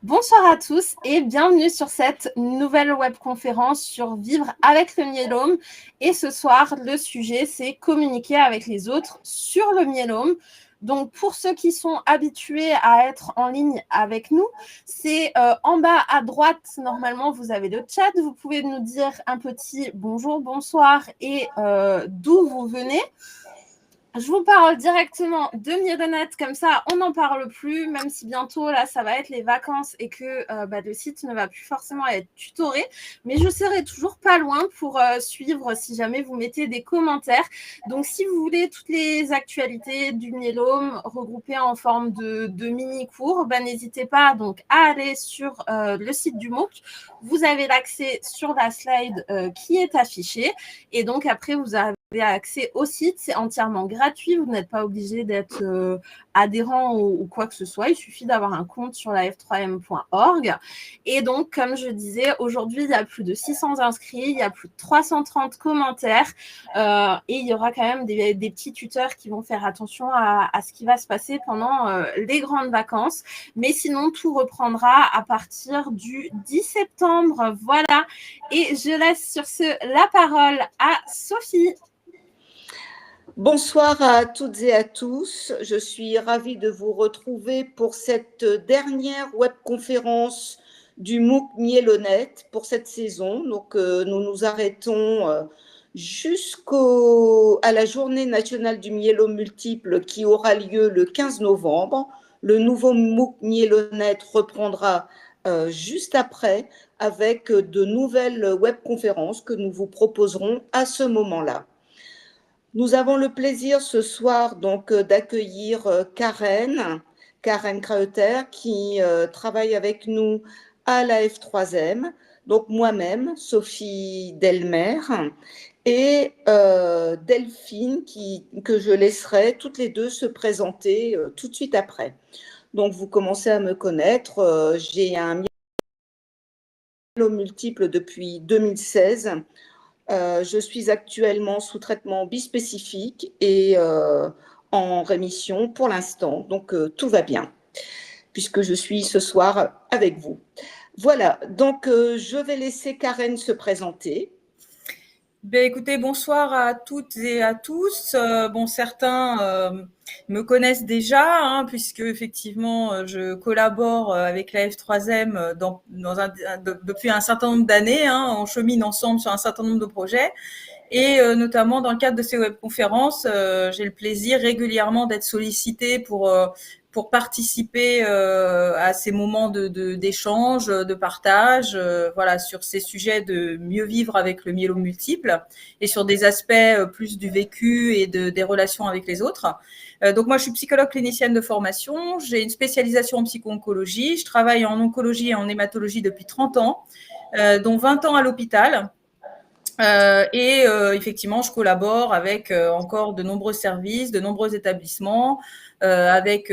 Bonsoir à tous et bienvenue sur cette nouvelle webconférence sur vivre avec le myélome. Et ce soir, le sujet, c'est communiquer avec les autres sur le myélome. Donc, pour ceux qui sont habitués à être en ligne avec nous, c'est en bas à droite, normalement, vous avez le chat. Vous pouvez nous dire un petit bonjour, bonsoir et d'où vous venez. Je vous parle directement de Myélonet, comme ça on n'en parle plus, même si bientôt là ça va être les vacances et que le site ne va plus forcément être tutoré, mais je serai toujours pas loin pour suivre si jamais vous mettez des commentaires. Donc si vous voulez toutes les actualités du myélome regroupées en forme de mini-cours, n'hésitez pas donc à aller sur le site du MOOC. Vous avez l'accès sur la slide qui est affichée et donc après vous avez accès au site, c'est entièrement gratuit, vous n'êtes pas obligé d'être adhérent ou quoi que ce soit, il suffit d'avoir un compte sur la f3m.org. Et donc, comme je disais, aujourd'hui, il y a plus de 600 inscrits, il y a plus de 330 commentaires et il y aura quand même des petits tuteurs qui vont faire attention à ce qui va se passer pendant les grandes vacances. Mais sinon, tout reprendra à partir du 10 septembre. Voilà. Et je laisse sur ce la parole à Sophie. Bonsoir à toutes et à tous. Je suis ravie de vous retrouver pour cette dernière webconférence du MOOC Myélonet pour cette saison. Donc, nous nous arrêtons jusqu'à la journée nationale du myélome multiple qui aura lieu le 15 novembre. Le nouveau MOOC Myélonet reprendra juste après avec de nouvelles webconférences que nous vous proposerons à ce moment-là. Nous avons le plaisir ce soir donc d'accueillir Karen Kreuter qui travaille avec nous à la F3M, donc moi-même, Sophie Delmer, et Delphine que je laisserai toutes les deux se présenter tout de suite après. Donc vous commencez à me connaître, j'ai un myélome multiple depuis 2016. Je suis actuellement sous traitement bispécifique et en rémission pour l'instant. Donc, tout va bien, puisque je suis ce soir avec vous. Voilà, donc je vais laisser Karen se présenter. Écoutez, bonsoir à toutes et à tous. Certains me connaissent déjà, puisque effectivement, je collabore avec la F3M depuis un certain nombre d'années. On chemine ensemble sur un certain nombre de projets. Et notamment dans le cadre de ces webconférences, j'ai le plaisir régulièrement d'être sollicitée pour participer à ces moments d'échange, de partage, sur ces sujets de mieux vivre avec le myélome multiple et sur des aspects plus du vécu et des relations avec les autres. Donc moi, je suis psychologue clinicienne de formation, j'ai une spécialisation en psycho-oncologie, je travaille en oncologie et en hématologie depuis 30 ans, dont 20 ans à l'hôpital. Effectivement, je collabore avec encore de nombreux services, de nombreux établissements, avec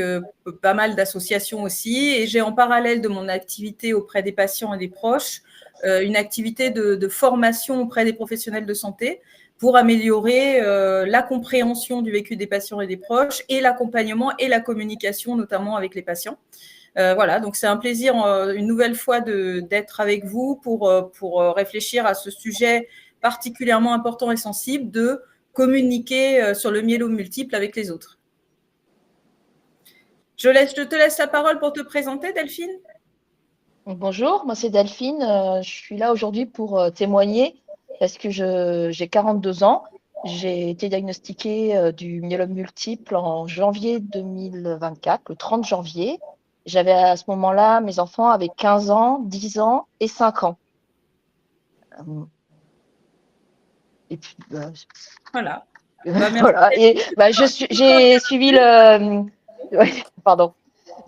pas mal d'associations aussi. Et j'ai en parallèle de mon activité auprès des patients et des proches, une activité de formation auprès des professionnels de santé pour améliorer la compréhension du vécu des patients et des proches et l'accompagnement et la communication, notamment avec les patients. Donc c'est un plaisir une nouvelle fois d'être avec vous pour réfléchir à ce sujet particulièrement important et sensible de communiquer sur le myélome multiple avec les autres. Je te laisse la parole pour te présenter, Delphine. Bonjour, moi c'est Delphine. Je suis là aujourd'hui pour témoigner parce que j'ai 42 ans. J'ai été diagnostiquée du myélome multiple en janvier 2024, le 30 janvier. J'avais à ce moment-là, mes enfants avaient 15 ans, 10 ans et 5 ans. Et puis, voilà. Voilà. Et j'ai suivi le. Pardon.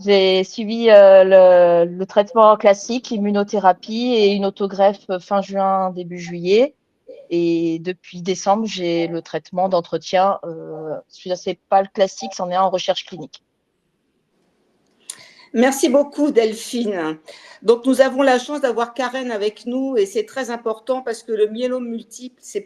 J'ai suivi le traitement classique, immunothérapie et une autogreffe fin juin, début juillet. Et depuis décembre, j'ai le traitement d'entretien. C'est pas le classique, c'en est un en recherche clinique. Merci beaucoup, Delphine. Donc, nous avons la chance d'avoir Karen avec nous et c'est très important parce que le myélome multiple, c'est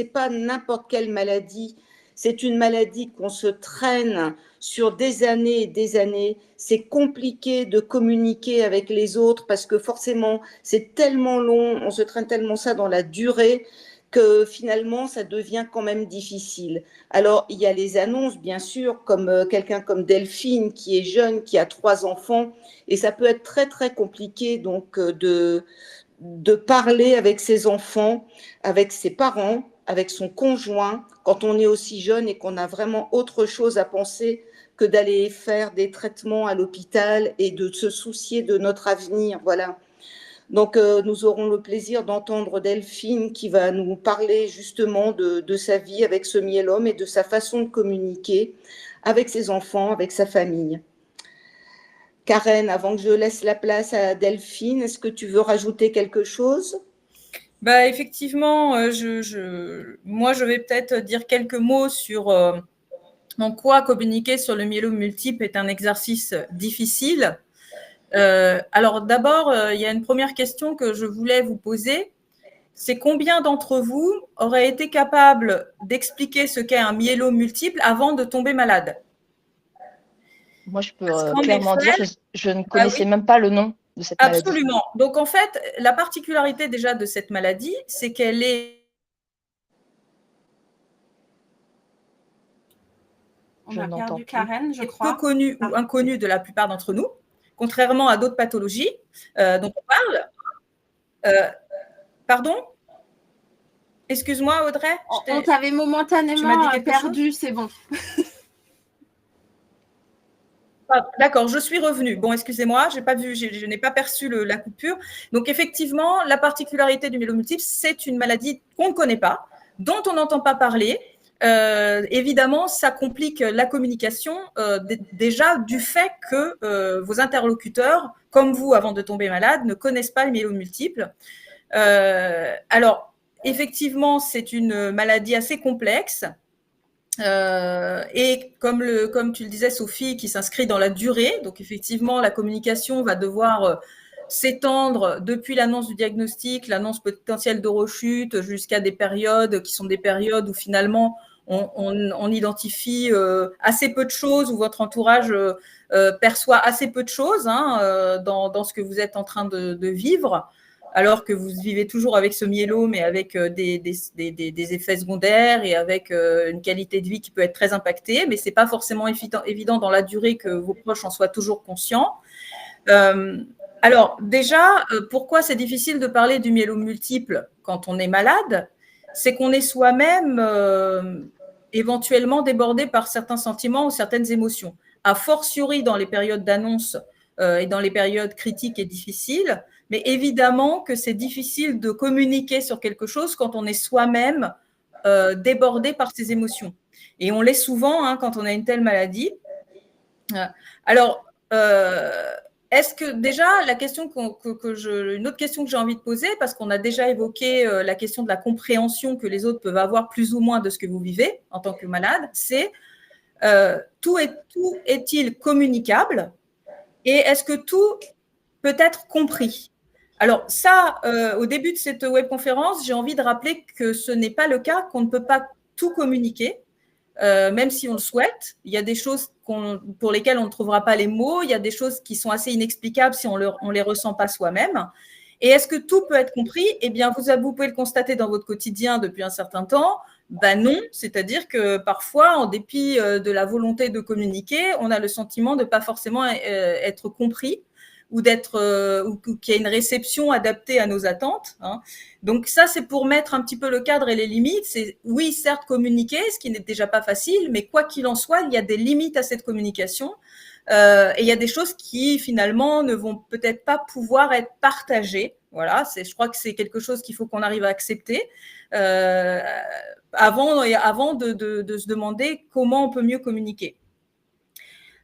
pas n'importe quelle maladie. C'est une maladie qu'on se traîne sur des années et des années. C'est compliqué de communiquer avec les autres parce que forcément, c'est tellement long, on se traîne tellement ça dans la durée que finalement, ça devient quand même difficile. Alors, il y a les annonces, bien sûr, comme quelqu'un comme Delphine, qui est jeune, qui a 3 enfants, et ça peut être très, très compliqué donc de parler avec ses enfants, avec ses parents, avec son conjoint, quand on est aussi jeune et qu'on a vraiment autre chose à penser que d'aller faire des traitements à l'hôpital et de se soucier de notre avenir. Voilà. Donc, nous aurons le plaisir d'entendre Delphine qui va nous parler justement de sa vie avec ce myélome et de sa façon de communiquer avec ses enfants, avec sa famille. Karen, avant que je laisse la place à Delphine, est-ce que tu veux rajouter quelque chose ? Effectivement, moi, je vais peut-être dire quelques mots sur en quoi communiquer sur le myélome multiple est un exercice difficile. Alors d'abord, il y a une première question que je voulais vous poser. C'est combien d'entre vous auraient été capables d'expliquer ce qu'est un myélome multiple avant de tomber malade ? Moi, je peux clairement dire que je ne connaissais même pas le nom de cette maladie. Absolument. Donc, en fait, la particularité déjà de cette maladie, c'est qu'elle est… On a perdu Karen, je crois. Peu connue ou inconnue de la plupart d'entre nous, contrairement à d'autres pathologies dont on parle. Pardon ? Excuse-moi, Audrey. On t'avait momentanément perdu, c'est bon. D'accord, je suis revenue. Bon, excusez-moi, je n'ai pas perçu la coupure. Donc, effectivement, la particularité du myélome multiple, c'est une maladie qu'on ne connaît pas, dont on n'entend pas parler. Évidemment, ça complique la communication déjà du fait que vos interlocuteurs, comme vous, avant de tomber malade, ne connaissent pas le myélome multiple. Alors, effectivement, c'est une maladie assez complexe. Et comme tu le disais, Sophie, qui s'inscrit dans la durée. Donc, effectivement, la communication va devoir s'étendre depuis l'annonce du diagnostic, l'annonce potentielle de rechute, jusqu'à des périodes qui sont des périodes où finalement on identifie assez peu de choses, où votre entourage perçoit assez peu de choses dans ce que vous êtes en train de vivre, alors que vous vivez toujours avec ce myélome et avec des effets secondaires et avec une qualité de vie qui peut être très impactée, mais ce n'est pas forcément évident dans la durée que vos proches en soient toujours conscients. Alors déjà, pourquoi c'est difficile de parler du myélome multiple quand on est malade ? C'est qu'on est soi-même éventuellement débordé par certains sentiments ou certaines émotions, a fortiori dans les périodes d'annonce et dans les périodes critiques et difficiles, mais évidemment que c'est difficile de communiquer sur quelque chose quand on est soi-même débordé par ses émotions. Et on l'est souvent quand on a une telle maladie. Alors, est-ce que déjà, la question une autre question que j'ai envie de poser, parce qu'on a déjà évoqué la question de la compréhension que les autres peuvent avoir plus ou moins de ce que vous vivez en tant que malade, c'est tout est-il communicable et est-ce que tout peut être compris ? Alors ça, au début de cette webconférence, j'ai envie de rappeler que ce n'est pas le cas, qu'on ne peut pas tout communiquer, même si on le souhaite. Il y a des choses pour lesquelles on ne trouvera pas les mots, il y a des choses qui sont assez inexplicables si on ne les ressent pas soi-même. Et est-ce que tout peut être compris ? Eh bien, vous pouvez le constater dans votre quotidien depuis un certain temps. Ben non, c'est-à-dire que parfois, en dépit de la volonté de communiquer, on a le sentiment de ne pas forcément être compris ou qu'il y a une réception adaptée à nos attentes. Donc ça, c'est pour mettre un petit peu le cadre et les limites. C'est oui, certes, communiquer, ce qui n'est déjà pas facile, mais quoi qu'il en soit, il y a des limites à cette communication. Et il y a des choses qui, finalement, ne vont peut-être pas pouvoir être partagées. Voilà, je crois que c'est quelque chose qu'il faut qu'on arrive à accepter avant de se demander comment on peut mieux communiquer.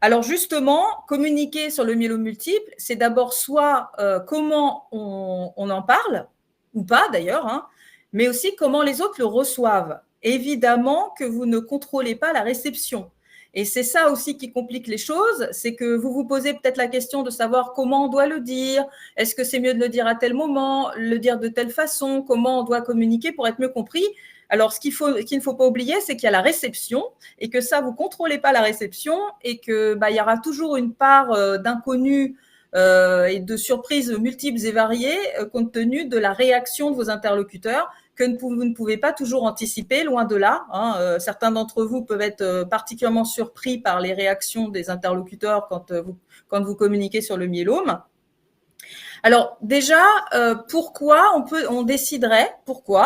Alors justement, communiquer sur le myélome multiple, c'est d'abord soit comment on en parle, ou pas d'ailleurs, mais aussi comment les autres le reçoivent. Évidemment que vous ne contrôlez pas la réception. Et c'est ça aussi qui complique les choses, c'est que vous vous posez peut-être la question de savoir comment on doit le dire, est-ce que c'est mieux de le dire à tel moment, le dire de telle façon, comment on doit communiquer pour être mieux compris. Alors, ce qu'il ne faut pas oublier, c'est qu'il y a la réception et que ça, vous ne contrôlez pas la réception et qu'il y aura toujours une part d'inconnu et de surprises multiples et variées compte tenu de la réaction de vos interlocuteurs que vous ne pouvez pas toujours anticiper, loin de là. Certains d'entre vous peuvent être particulièrement surpris par les réactions des interlocuteurs quand vous communiquez sur le myélome. Alors déjà, pourquoi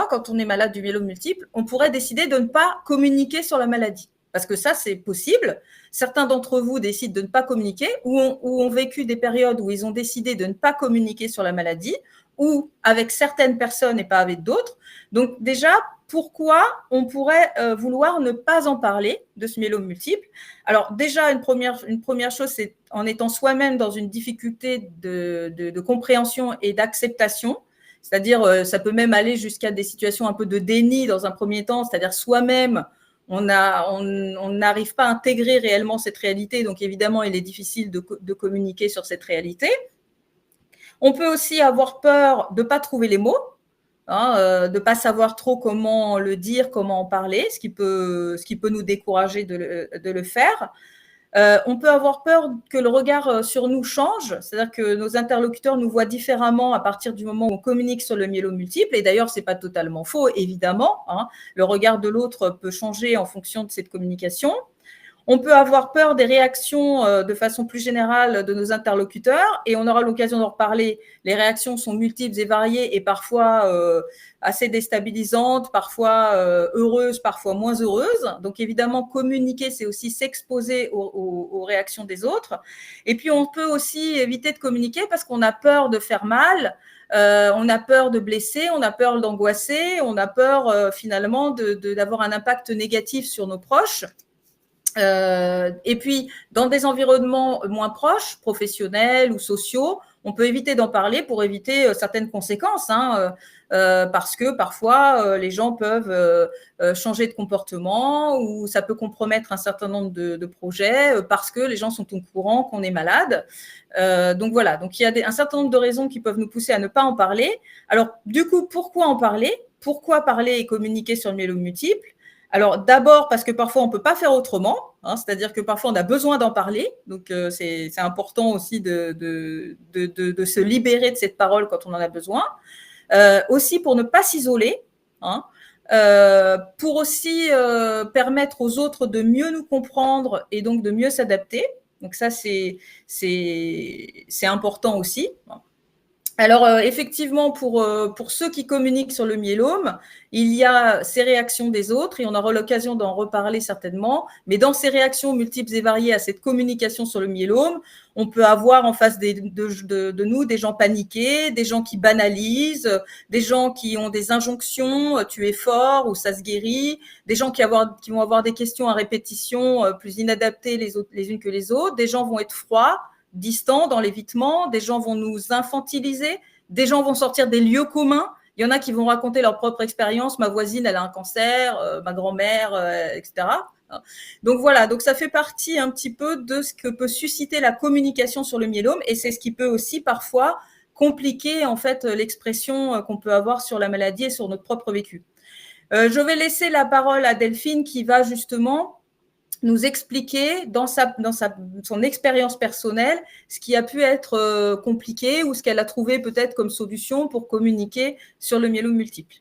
quand on est malade du myélome multiple, on pourrait décider de ne pas communiquer sur la maladie? Parce que ça, c'est possible. Certains d'entre vous décident de ne pas communiquer ou ont vécu des périodes où ils ont décidé de ne pas communiquer sur la maladie ou avec certaines personnes et pas avec d'autres. Donc déjà, pourquoi on pourrait vouloir ne pas en parler de ce myélome multiple? Alors déjà, une première chose, c'est en étant soi-même dans une difficulté de compréhension et d'acceptation. C'est-à-dire, ça peut même aller jusqu'à des situations un peu de déni dans un premier temps, c'est-à-dire soi-même, on n'arrive pas à intégrer réellement cette réalité, donc évidemment, il est difficile de communiquer sur cette réalité. On peut aussi avoir peur de ne pas trouver les mots, de ne pas savoir trop comment le dire, comment en parler, ce qui peut nous décourager de le faire. On peut avoir peur que le regard sur nous change, c'est-à-dire que nos interlocuteurs nous voient différemment à partir du moment où on communique sur le myélome multiple. Et d'ailleurs, ce n'est pas totalement faux, évidemment. Le regard de l'autre peut changer en fonction de cette communication. On peut avoir peur des réactions de façon plus générale de nos interlocuteurs et on aura l'occasion d'en reparler. Les réactions sont multiples et variées et parfois assez déstabilisantes, parfois heureuses, parfois moins heureuses. Donc évidemment, communiquer, c'est aussi s'exposer aux réactions des autres. Et puis, on peut aussi éviter de communiquer parce qu'on a peur de faire mal. On a peur de blesser, on a peur d'angoisser, on a peur finalement d'avoir un impact négatif sur nos proches. Et puis, dans des environnements moins proches, professionnels ou sociaux, on peut éviter d'en parler pour éviter certaines conséquences, parce que parfois, les gens peuvent changer de comportement ou ça peut compromettre un certain nombre de projets parce que les gens sont au courant qu'on est malade. Donc voilà, donc il y a un certain nombre de raisons qui peuvent nous pousser à ne pas en parler. Alors, du coup, pourquoi en parler? Pourquoi parler et communiquer sur le myélome multiple? Alors, d'abord, parce que parfois, on ne peut pas faire autrement, c'est-à-dire que parfois, on a besoin d'en parler. Donc, c'est important aussi de se libérer de cette parole quand on en a besoin. Aussi, pour ne pas s'isoler, pour aussi permettre aux autres de mieux nous comprendre et donc de mieux s'adapter. Donc, ça, c'est important aussi. Alors, effectivement, pour ceux qui communiquent sur le myélome, il y a ces réactions des autres et on aura l'occasion d'en reparler certainement. Mais dans ces réactions multiples et variées à cette communication sur le myélome, on peut avoir en face de nous des gens paniqués, des gens qui banalisent, des gens qui ont des injonctions, tu es fort ou ça se guérit, des gens qui vont avoir des questions à répétition plus inadaptées les unes que les autres, des gens vont être froids, distants dans l'évitement, des gens vont nous infantiliser, des gens vont sortir des lieux communs. Il y en a qui vont raconter leur propre expérience. Ma voisine, elle a un cancer, ma grand-mère, etc. Donc voilà, donc ça fait partie un petit peu de ce que peut susciter la communication sur le myélome et c'est ce qui peut aussi parfois compliquer en fait l'expression qu'on peut avoir sur la maladie et sur notre propre vécu. Je vais laisser la parole à Delphine qui va justement nous expliquer dans son expérience personnelle ce qui a pu être compliqué ou ce qu'elle a trouvé peut-être comme solution pour communiquer sur le myélome multiple.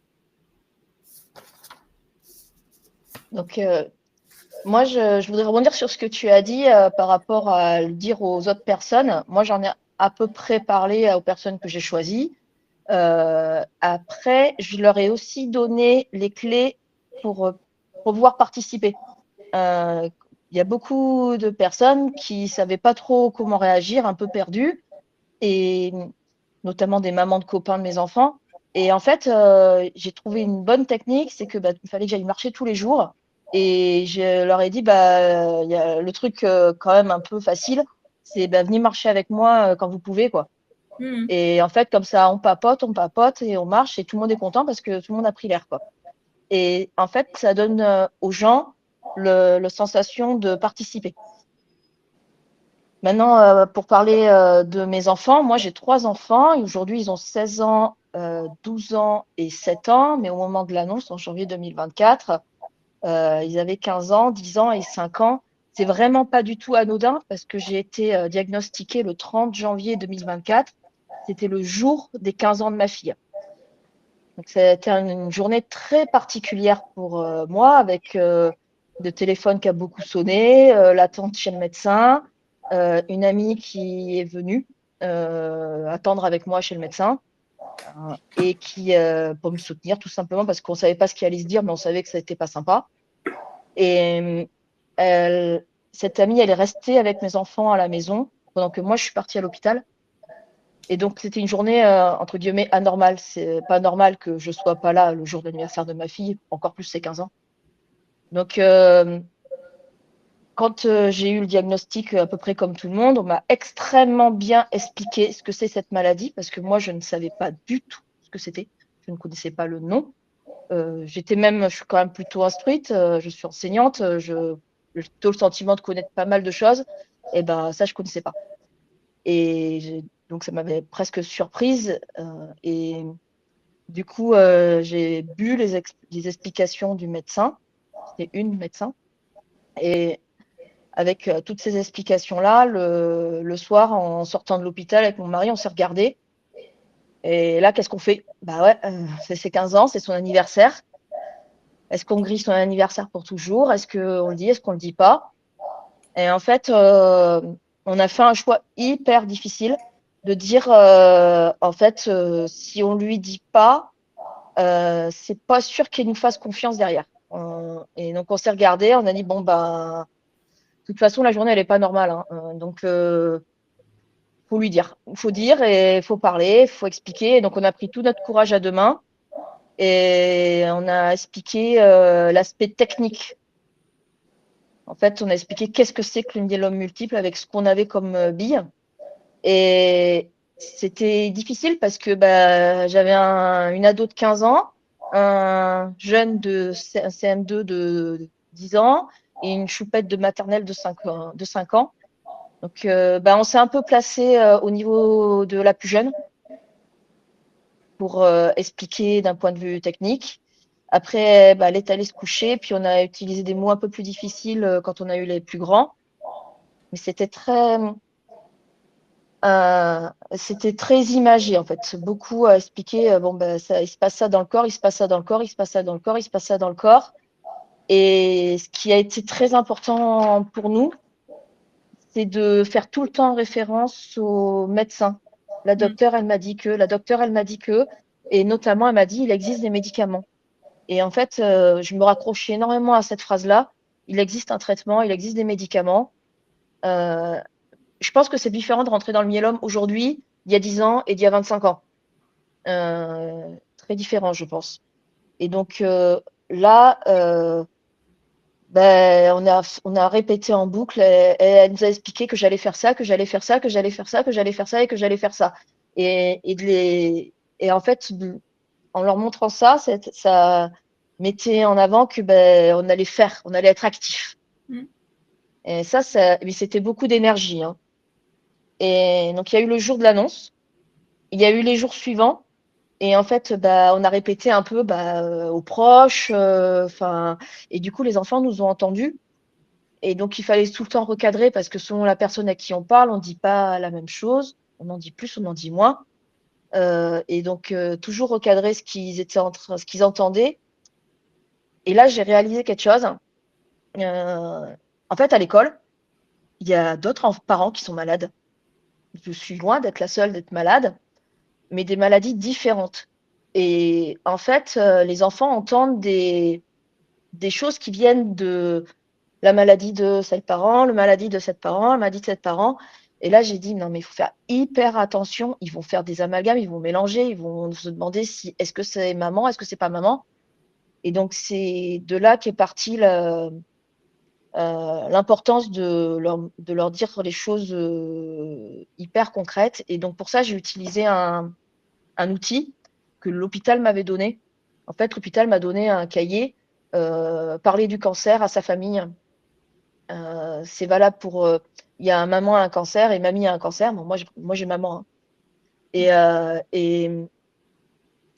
Donc, moi, je voudrais rebondir sur ce que tu as dit par rapport à le dire aux autres personnes. Moi, j'en ai à peu près parlé aux personnes que j'ai choisies. Après, je leur ai aussi donné les clés pour pouvoir participer. Il y a beaucoup de personnes qui ne savaient pas trop comment réagir, un peu perdues, et notamment des mamans de copains de mes enfants. Et en fait, j'ai trouvé une bonne technique, c'est que il fallait que j'aille marcher tous les jours. Et je leur ai dit, y a le truc quand même un peu facile, c'est venez marcher avec moi quand vous pouvez, quoi. Mmh. Et en fait, comme ça, on papote et on marche et tout le monde est content parce que tout le monde a pris l'air, quoi. Et en fait, ça donne aux gens la sensation de participer. Maintenant, pour parler de mes enfants, moi j'ai 3 enfants et aujourd'hui ils ont 16 ans, 12 ans et 7 ans, mais au moment de l'annonce en janvier 2024, ils avaient 15 ans, 10 ans et 5 ans. C'est vraiment pas du tout anodin parce que j'ai été diagnostiquée le 30 janvier 2024. C'était le jour des 15 ans de ma fille. Donc, c'était une journée très particulière pour moi, avec le téléphone qui a beaucoup sonné, l'attente chez le médecin, une amie qui est venue attendre avec moi chez le médecin et qui pour me soutenir tout simplement parce qu'on ne savait pas ce qui allait se dire, mais on savait que ça n'était pas sympa. Et cette amie, elle est restée avec mes enfants à la maison pendant que moi, je suis partie à l'hôpital. Et donc, c'était une journée, entre guillemets, anormale. C'est pas normal que je sois pas là le jour de l'anniversaire de ma fille, encore plus ses 15 ans. Donc, quand j'ai eu le diagnostic, à peu près comme tout le monde, on m'a extrêmement bien expliqué ce que c'est cette maladie, parce que moi, je ne savais pas du tout ce que c'était. Je ne connaissais pas le nom. Je suis quand même plutôt instruite, je suis enseignante, j'ai plutôt le sentiment de connaître pas mal de choses. Et ben, ça, je connaissais pas. Et donc, ça m'avait presque surprise. Et du coup, j'ai bu les explications du médecin. C'était une médecin. Et avec toutes ces explications-là, le soir, en sortant de l'hôpital avec mon mari, on s'est regardé. Et là, qu'est-ce qu'on fait? Bah ouais, c'est ses 15 ans, c'est son anniversaire. Est-ce qu'on grille son anniversaire pour toujours? Est-ce qu'on le dit? Est-ce qu'on le dit pas? Et en fait, on a fait un choix hyper difficile de dire, en fait, si on lui dit pas, c'est pas sûr qu'il nous fasse confiance derrière. Et donc, on s'est regardé, on a dit, bon, ben, de toute façon, la journée, elle est pas normale, hein. Donc, faut lui dire. Il faut dire et il faut parler, il faut expliquer. Et donc, on a pris tout notre courage à deux mains et on a expliqué l'aspect technique. En fait, on a expliqué qu'est-ce que c'est que le myélome multiple avec ce qu'on avait comme bille. Et c'était difficile parce que bah, j'avais une ado de 15 ans, un jeune de CM2 de 10 ans et une choupette de maternelle de 5 ans. Donc, bah, on s'est un peu placé au niveau de la plus jeune pour expliquer d'un point de vue technique. Après, bah, elle est allée se coucher, puis on a utilisé des mots un peu plus difficiles quand on a eu les plus grands. Mais c'était très imagé en fait. Beaucoup à expliquer. Bon, ben, ça, il se passe ça dans le corps, il se passe ça dans le corps, il se passe ça dans le corps, il se passe ça dans le corps. Et ce qui a été très important pour nous, c'est de faire tout le temps référence au médecin. La docteure, elle m'a dit que, et notamment, elle m'a dit, il existe des médicaments. Et en fait, je me raccrochais énormément à cette phrase-là. Il existe un traitement, il existe des médicaments. Euh, je pense que c'est différent de rentrer dans le myélome aujourd'hui, il y a 10 ans et d'il y a 25 ans. Très différent, je pense. Et donc là, ben, on a répété en boucle. Et elle nous a expliqué que j'allais faire ça, que j'allais faire ça, que j'allais faire ça, que j'allais faire ça et que j'allais faire ça. Et en fait, en leur montrant ça, ça mettait en avant que ben, on allait être actif. Et mais c'était beaucoup d'énergie, hein. Et donc, il y a eu le jour de l'annonce, il y a eu les jours suivants, et en fait, bah, on a répété un peu bah, aux proches, et du coup, les enfants nous ont entendus. Et donc, il fallait tout le temps recadrer parce que selon la personne à qui on parle, on ne dit pas la même chose, on en dit plus, on en dit moins. Et donc, toujours recadrer ce qu'ils entendaient. Et là, j'ai réalisé quelque chose. En fait, à l'école, il y a d'autres parents qui sont malades. Je suis loin d'être la seule d'être malade, mais des maladies différentes. Et en fait, les enfants entendent des choses qui viennent de la maladie de cet parent, la maladie de cet parent, la maladie de cet parent. Et là, j'ai dit, non, mais il faut faire hyper attention. Ils vont faire des amalgames, ils vont mélanger, ils vont se demander si est-ce que c'est maman, est-ce que c'est pas maman. Et donc, c'est de là qu'est partie l'importance de leur dire les choses hyper concrètes. Et donc, pour ça, j'ai utilisé un outil que l'hôpital m'avait donné. En fait, l'hôpital m'a donné un cahier, parler du cancer à sa famille. C'est valable pour. Il y a maman a un cancer et mamie a un cancer. Bon, moi j'ai maman. Hein. Et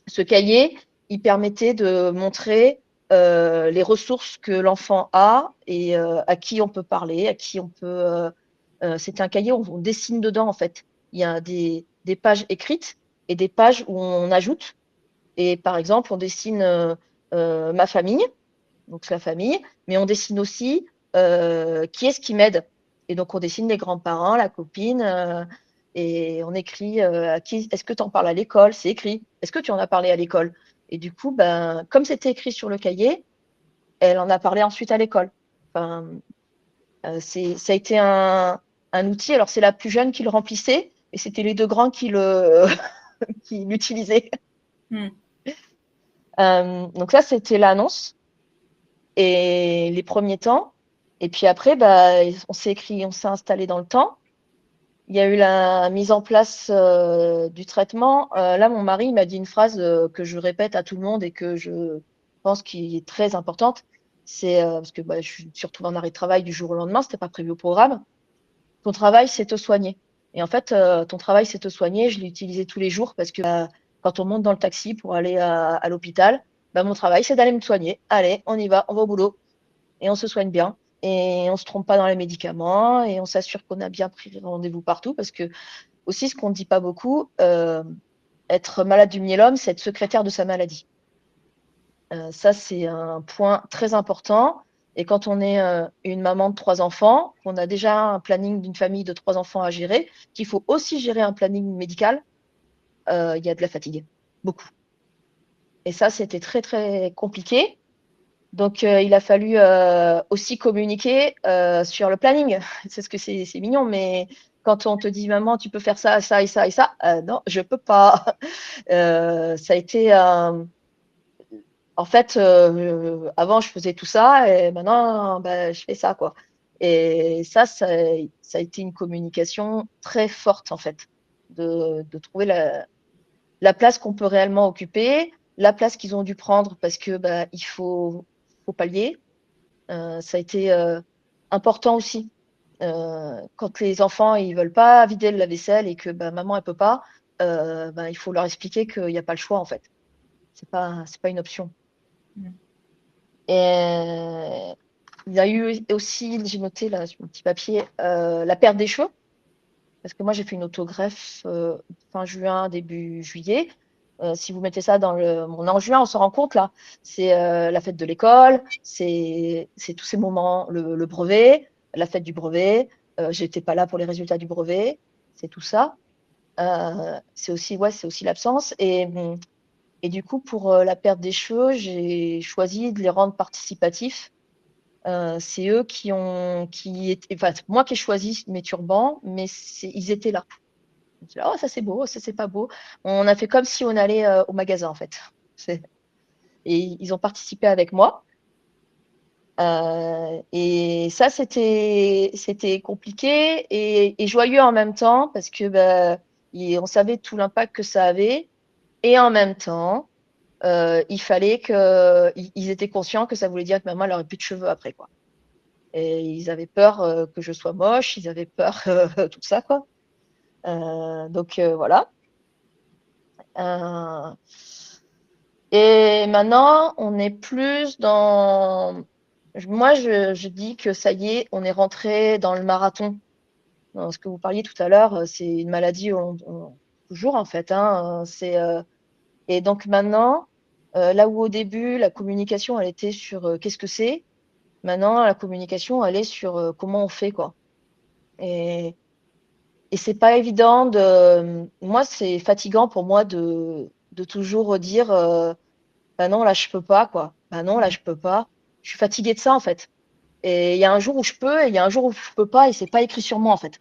ce cahier, il permettait de montrer les ressources que l'enfant a et à qui on peut parler, à qui on peut. C'est un cahier où on dessine dedans, en fait. Il y a des pages écrites et des pages où on ajoute. Et par exemple, on dessine ma famille, donc c'est la famille, mais on dessine aussi qui est-ce qui m'aide. Et donc, on dessine les grands-parents, la copine, et on écrit à qui est-ce que tu en parles à l'école? C'est écrit. Est-ce que tu en as parlé à l'école? Et du coup, ben, comme c'était écrit sur le cahier, elle en a parlé ensuite à l'école. Enfin, ça a été un outil. Alors, c'est la plus jeune qui le remplissait, et c'était les deux grands qui qui l'utilisaient. Donc ça, c'était l'annonce et les premiers temps. Et puis après, bah, on s'est installé dans le temps. Il y a eu la mise en place du traitement. Là, mon mari m'a dit une phrase que je répète à tout le monde et que je pense qui est très importante. C'est parce que bah, je suis retrouvée en arrêt de travail du jour au lendemain, c'était pas prévu au programme. Ton travail, c'est te soigner. Et en fait, ton travail, c'est te soigner. Je l'ai utilisé tous les jours parce que quand on monte dans le taxi pour aller à l'hôpital, bah, mon travail, c'est d'aller me soigner. Allez, on y va, on va au boulot. Et on se soigne bien. Et on ne se trompe pas dans les médicaments. Et on s'assure qu'on a bien pris rendez-vous partout. Parce que, aussi, ce qu'on ne dit pas beaucoup, être malade du myélome, c'est être secrétaire de sa maladie. Ça, c'est un point très important. Et quand on est une maman de 3 enfants, qu'on a déjà un planning d'une famille de 3 enfants à gérer, qu'il faut aussi gérer un planning médical, il y a de la fatigue, beaucoup. Et ça, c'était très, très compliqué. Donc, il a fallu aussi communiquer sur le planning. C'est ce que c'est mignon, mais quand on te dit, maman, tu peux faire ça, ça et ça et ça, non, je peux pas. Ça a été en fait, avant, je faisais tout ça et maintenant, bah, je fais ça, quoi. Et ça a été une communication très forte, en fait, de trouver la place qu'on peut réellement occuper, la place qu'ils ont dû prendre parce que bah, faut pallier. Ça a été important aussi. Quand les enfants ils veulent pas vider le lave-vaisselle et que bah, maman elle peut pas, bah, il faut leur expliquer qu'il n'y a pas le choix, en fait. C'est pas une option. Et il y a eu aussi, j'ai noté là sur mon petit papier, la perte des cheveux. Parce que moi, j'ai fait une autogreffe fin juin, début juillet. Si vous mettez ça dans en juin, on se rend compte là. C'est la fête de l'école, c'est tous ces moments, le brevet, la fête du brevet. J'étais pas là pour les résultats du brevet. C'est tout ça. C'est aussi l'absence. Et du coup, pour la perte des cheveux, j'ai choisi de les rendre participatifs. C'est eux qui étaient, enfin, moi qui ai choisi mes turbans, mais ils étaient là. Oh, ça c'est beau, ça c'est pas beau. On a fait comme si on allait au magasin en fait. Et ils ont participé avec moi. Et ça c'était compliqué et joyeux en même temps parce que bah, on savait tout l'impact que ça avait. Et en même temps, il fallait ils étaient conscients que ça voulait dire que maman elle aurait plus de cheveux après, quoi. Et ils avaient peur que je sois moche, ils avaient peur tout ça, quoi. Donc voilà. Euh, et maintenant, on est plus dans. Moi, je dis que ça y est, on est rentré dans le marathon. Dans ce que vous parliez tout à l'heure, c'est une maladie toujours en fait. Hein, et donc maintenant, là où au début la communication elle était sur qu'est-ce que c'est, maintenant la communication elle est sur comment on fait, quoi. Et c'est pas évident moi, c'est fatigant pour moi de toujours dire bah non, là, je peux pas, quoi. Bah non, là, je peux pas. Je suis fatiguée de ça, en fait. Et il y a un jour où je peux et il y a un jour où je peux pas et c'est pas écrit sur moi, en fait.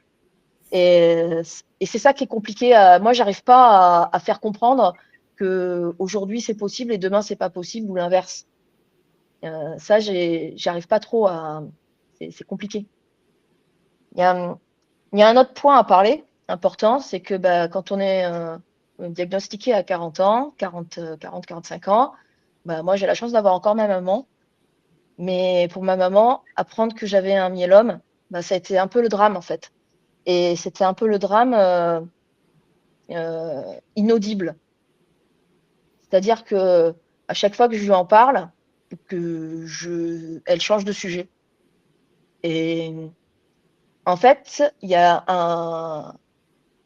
Et, c'est ça qui est compliqué. Moi, j'arrive pas à faire comprendre que aujourd'hui c'est possible et demain c'est pas possible ou l'inverse. Ça, j'arrive pas trop à. C'est compliqué. Il y a, Il y a un autre point à parler, important, c'est que bah, quand on est diagnostiqué à 40 ans, 45 ans, bah, moi j'ai la chance d'avoir encore ma maman. Mais pour ma maman, apprendre que j'avais un myélome, bah, ça a été un peu le drame, en fait. Et c'était un peu le drame inaudible. C'est-à-dire que à chaque fois que je lui en parle, elle change de sujet. Et en fait,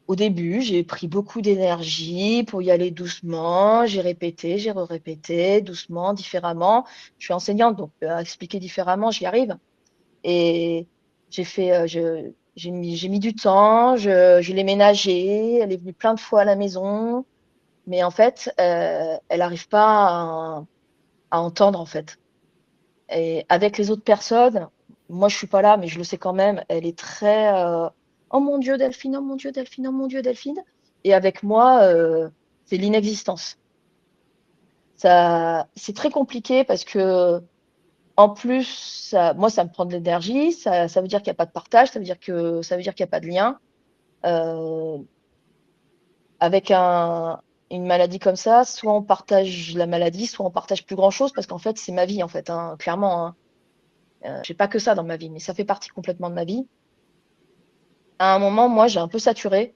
au début, j'ai pris beaucoup d'énergie pour y aller doucement. J'ai répété, j'ai répété doucement, différemment. Je suis enseignante, donc à expliquer différemment, j'y arrive. Et j'ai fait, j'ai mis du temps, je l'ai ménagée, elle est venue plein de fois à la maison, mais en fait, elle n'arrive pas à entendre, en fait. Et avec les autres personnes, moi, je suis pas là, mais je le sais quand même, elle est très oh mon Dieu, Delphine, oh mon Dieu, Delphine, oh mon Dieu, Delphine. Et avec moi, c'est l'inexistence. Ça, c'est très compliqué parce que en plus, moi, ça me prend de l'énergie. Ça veut dire qu'il n'y a pas de partage. Ça veut dire qu'il n'y a pas de lien. Euh, avec une maladie comme ça, soit on partage la maladie, soit on partage plus grand-chose parce qu'en fait, c'est ma vie, en fait, hein, clairement. Hein. J'ai pas que ça dans ma vie, mais ça fait partie complètement de ma vie. À un moment, moi, j'ai un peu saturé,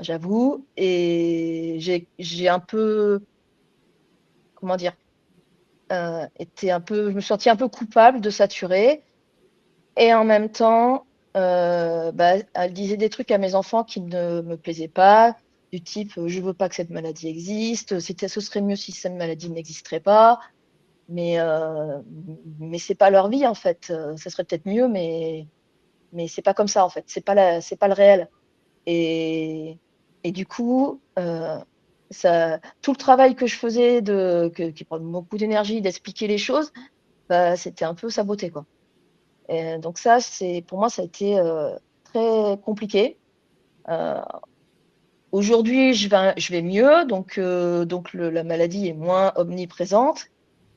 j'avoue, et j'ai un peu, comment dire, je me suis sentie un peu coupable de saturer. Et en même temps, bah, elle disait des trucs à mes enfants qui ne me plaisaient pas, du type je veux pas que cette maladie existe, ce serait mieux si cette maladie n'existerait pas, mais c'est pas leur vie en fait. Ça serait peut-être mieux, mais c'est pas comme ça en fait. C'est pas le réel. Et, et du coup, tout le travail que je faisais qui prend beaucoup d'énergie d'expliquer les choses, bah, c'était un peu saboté quoi. Et donc ça, pour moi, ça a été très compliqué. Euh, Aujourd'hui, je vais mieux, donc la maladie est moins omniprésente.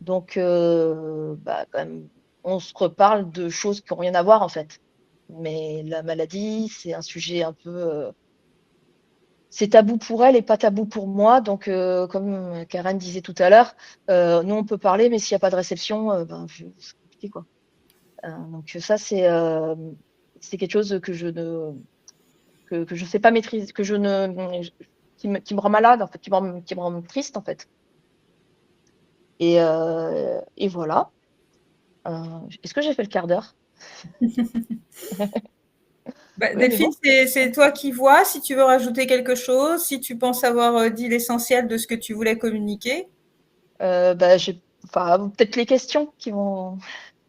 Donc, bah, quand même, on se reparle de choses qui n'ont rien à voir en fait. Mais la maladie, c'est un sujet un peu, c'est tabou pour elle et pas tabou pour moi. Donc, comme Karen disait tout à l'heure, nous on peut parler, mais s'il n'y a pas de réception, c'est compliqué quoi. Donc ça, c'est quelque chose que je sais pas maîtriser, qui me rend malade, en fait, qui me rend triste, en fait. Et voilà. Est-ce que j'ai fait le quart d'heure? Bah, Oui, on est Delphine, bon. c'est toi qui vois. Si tu veux rajouter quelque chose, si tu penses avoir dit l'essentiel de ce que tu voulais communiquer. Bah, enfin, peut-être les questions qui vont.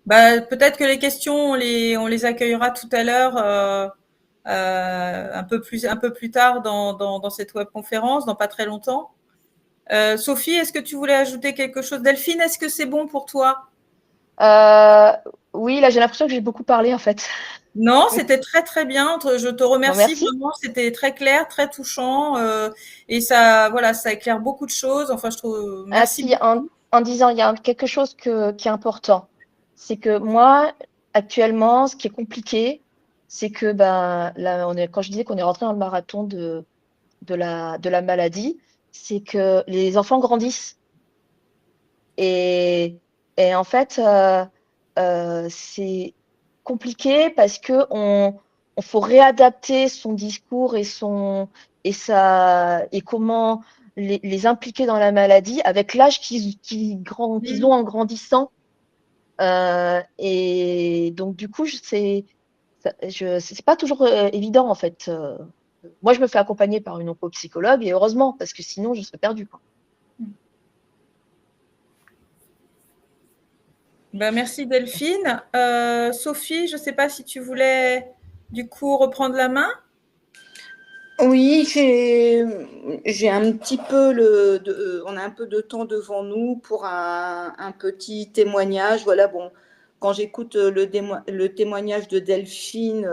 Bah, peut-être que les questions, on les accueillera tout à l'heure, un peu plus tard dans cette webconférence, dans pas très longtemps. Sophie, est-ce que tu voulais ajouter quelque chose? Delphine, est-ce que c'est bon pour toi? Euh, oui, là, j'ai l'impression que j'ai beaucoup parlé, en fait. Non, c'était très très bien. Je te Bon, remercie merci. vraiment. C'était très clair, très touchant, et ça, voilà, ça éclaire beaucoup de choses. Enfin, je trouve. Ah, Merci si, beaucoup. en disant, il y a quelque chose qui est important. C'est que moi, actuellement, ce qui est compliqué, c'est que ben, là, quand je disais qu'on est rentré dans le marathon de la maladie, c'est que les enfants grandissent. Et, et en fait, c'est compliqué parce que on faut réadapter son discours et comment les impliquer dans la maladie avec l'âge qu'ils ont en grandissant. Et donc, du coup, c'est pas toujours évident, en fait. Moi, je me fais accompagner par une oncopsychologue et heureusement, parce que sinon, je serais perdue, quoi. Ben, merci Delphine. Sophie, je ne sais pas si tu voulais du coup reprendre la main. Oui, j'ai un petit peu on a un peu de temps devant nous pour un petit témoignage. Voilà, bon, quand j'écoute le témoignage de Delphine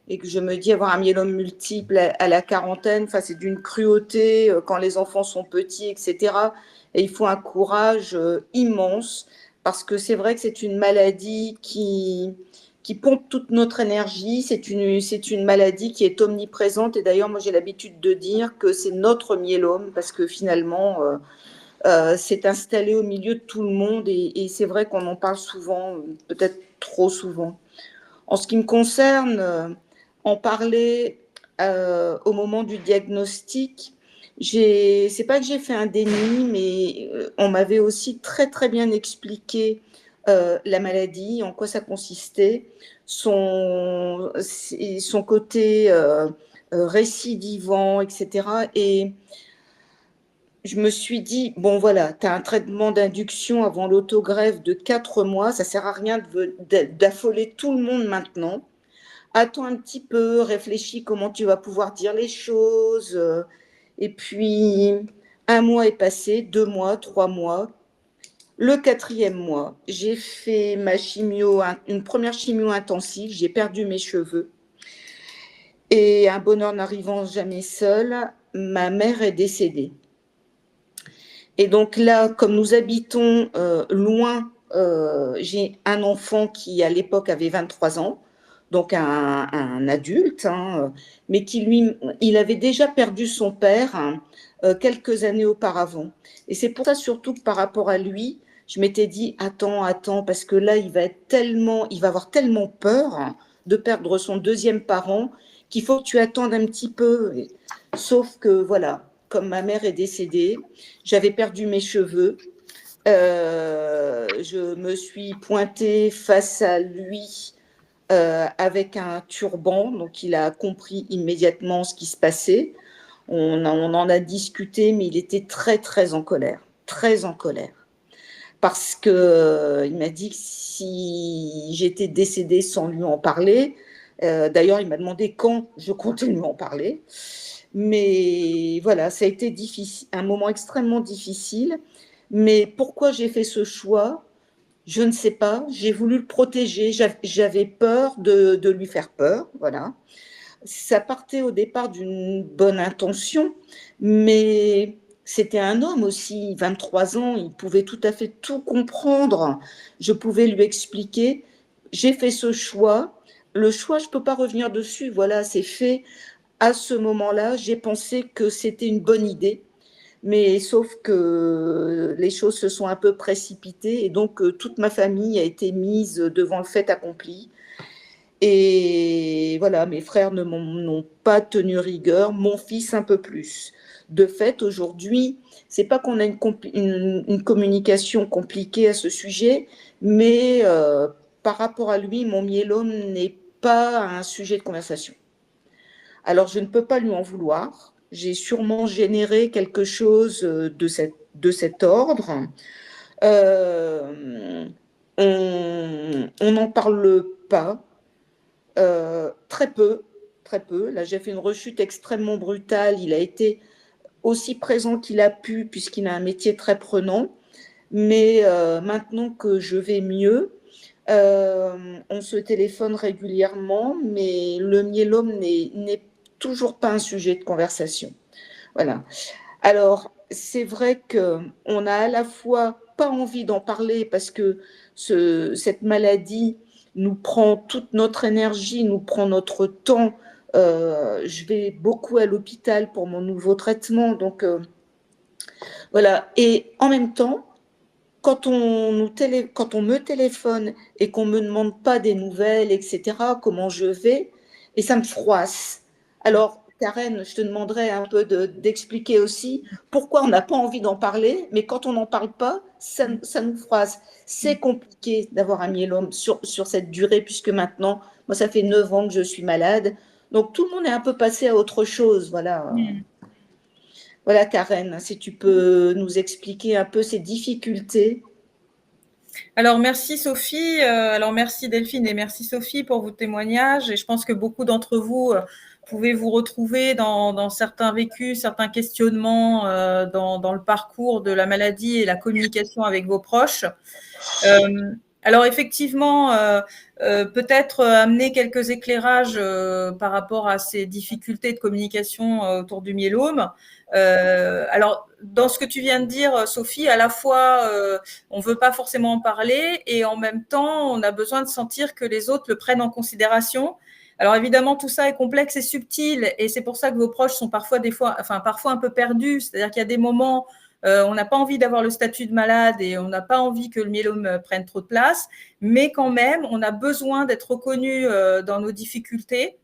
et que je me dis avoir un myélome multiple à la quarantaine, enfin, c'est d'une cruauté quand les enfants sont petits, etc. Et il faut un courage immense parce que c'est vrai que c'est une maladie qui pompe toute notre énergie. C'est une maladie qui est omniprésente. Et d'ailleurs, moi, j'ai l'habitude de dire que c'est notre myélome parce que finalement, s'est installé au milieu de tout le monde et c'est vrai qu'on en parle souvent, peut-être trop souvent. En ce qui me concerne, en parler au moment du diagnostic, c'est pas que j'ai fait un déni, mais on m'avait aussi très très bien expliqué la maladie, en quoi ça consistait, son côté récidivant, etc. Et je me suis dit, bon voilà, tu as un traitement d'induction avant l'autogreffe de 4 mois, ça sert à rien d'affoler tout le monde maintenant. Attends un petit peu, réfléchis comment tu vas pouvoir dire les choses. Et puis, 1 mois est passé, 2 mois, 3 mois. Le 4e mois, j'ai fait une première chimio intensive, j'ai perdu mes cheveux. Et un bonheur n'arrivant jamais seul, ma mère est décédée. Et donc là, comme nous habitons loin, j'ai un enfant qui, à l'époque, avait 23 ans, donc un adulte, hein, mais qui, lui, il avait déjà perdu son père quelques années auparavant. Et c'est pour ça, surtout, que par rapport à lui, je m'étais dit, attends, parce que là, il va avoir tellement peur de perdre son 2e parent qu'il faut que tu attendes un petit peu. Sauf que, voilà, comme ma mère est décédée, j'avais perdu mes cheveux. Je me suis pointée face à lui avec un turban, donc il a compris immédiatement ce qui se passait. On en a discuté, mais il était très, très en colère, parce que il m'a dit que si j'étais décédée sans lui en parler, d'ailleurs, il m'a demandé quand je comptais lui en parler. Mais voilà, ça a été difficile, un moment extrêmement difficile. Mais pourquoi j'ai fait ce choix? Je ne sais pas. J'ai voulu le protéger. J'avais peur de lui faire peur. Voilà. Ça partait au départ d'une bonne intention, mais c'était un homme aussi, 23 ans. Il pouvait tout à fait tout comprendre. Je pouvais lui expliquer. J'ai fait ce choix. Le choix, je ne peux pas revenir dessus. Voilà, c'est fait. À ce moment-là, j'ai pensé que c'était une bonne idée, mais sauf que les choses se sont un peu précipitées et donc toute ma famille a été mise devant le fait accompli. Et voilà, mes frères n'ont pas tenu rigueur, mon fils un peu plus. De fait, aujourd'hui, c'est pas qu'on a une communication compliquée à ce sujet, mais par rapport à lui, mon myélome n'est pas un sujet de conversation. Alors, je ne peux pas lui en vouloir. J'ai sûrement généré quelque chose de cet ordre. On n'en parle pas. Très peu, très peu. Là, j'ai fait une rechute extrêmement brutale. Il a été aussi présent qu'il a pu, puisqu'il a un métier très prenant. Mais maintenant que je vais mieux, on se téléphone régulièrement, mais le myélome n'est toujours pas un sujet de conversation. Voilà. Alors, c'est vrai qu'on a à la fois pas envie d'en parler parce que cette maladie nous prend toute notre énergie, nous prend notre temps. Je vais beaucoup à l'hôpital pour mon nouveau traitement, donc voilà. Et en même temps, quand on me téléphone et qu'on ne me demande pas des nouvelles, etc., comment je vais, et ça me froisse. Alors, Karen, je te demanderais un peu d'expliquer aussi pourquoi on n'a pas envie d'en parler, mais quand on n'en parle pas, ça nous froisse. C'est compliqué d'avoir un myélome sur cette durée, puisque maintenant, moi, ça fait 9 ans que je suis malade. Donc, tout le monde est un peu passé à autre chose. Voilà. Voilà, Karen, si tu peux nous expliquer un peu ces difficultés. Alors, merci Sophie, alors merci Delphine et merci Sophie pour vos témoignages. Et je pense que beaucoup d'entre vous pouvez vous retrouver dans certains vécus, certains questionnements dans le parcours de la maladie et la communication avec vos proches. Alors effectivement, peut-être amener quelques éclairages par rapport à ces difficultés de communication autour du myélome. Alors, dans ce que tu viens de dire, Sophie, à la fois, on ne veut pas forcément en parler et en même temps, on a besoin de sentir que les autres le prennent en considération. Alors évidemment, tout ça est complexe et subtil et c'est pour ça que vos proches sont parfois un peu perdus. C'est-à-dire qu'il y a des moments On n'a pas envie d'avoir le statut de malade et on n'a pas envie que le myélome prenne trop de place, mais quand même, on a besoin d'être reconnu dans nos difficultés.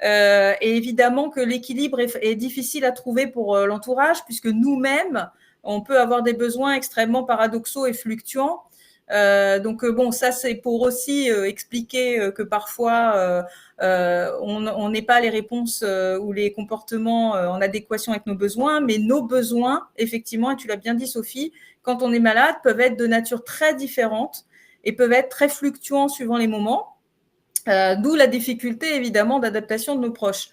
Et évidemment que l'équilibre est difficile à trouver pour l'entourage, puisque nous-mêmes, on peut avoir des besoins extrêmement paradoxaux et fluctuants. Donc bon, ça c'est pour aussi expliquer que parfois on n'est pas les réponses ou les comportements en adéquation avec nos besoins, mais nos besoins, effectivement, et tu l'as bien dit Sophie, quand on est malade, peuvent être de nature très différente et peuvent être très fluctuants suivant les moments, d'où la difficulté évidemment d'adaptation de nos proches.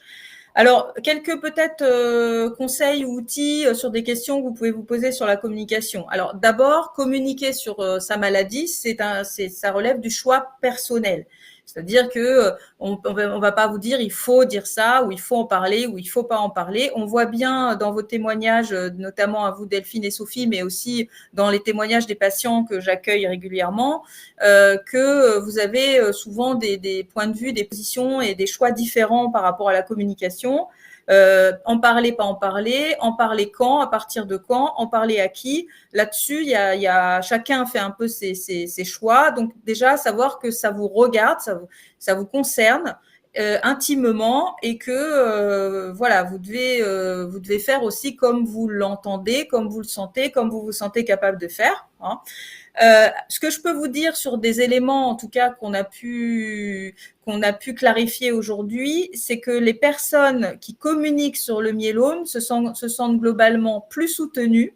Alors, quelques peut-être conseils ou outils sur des questions que vous pouvez vous poser sur la communication. Alors, d'abord, communiquer sur sa maladie, ça relève du choix personnel. C'est-à-dire que on va pas vous dire il faut dire ça ou il faut en parler ou il faut pas en parler. On voit bien dans vos témoignages, notamment à vous Delphine et Sophie, mais aussi dans les témoignages des patients que j'accueille régulièrement, que vous avez souvent des points de vue, des positions et des choix différents par rapport à la communication. En parler, pas en parler quand, à partir de quand, en parler à qui. Là-dessus, il y a chacun fait un peu ses choix. Donc déjà, savoir que ça vous regarde, ça vous concerne intimement et que voilà, vous devez faire aussi comme vous l'entendez, comme vous le sentez, comme vous vous sentez capable de faire. Hein. Ce que je peux vous dire sur des éléments, en tout cas, qu'on a pu clarifier aujourd'hui, c'est que les personnes qui communiquent sur le myélome se sentent globalement plus soutenues.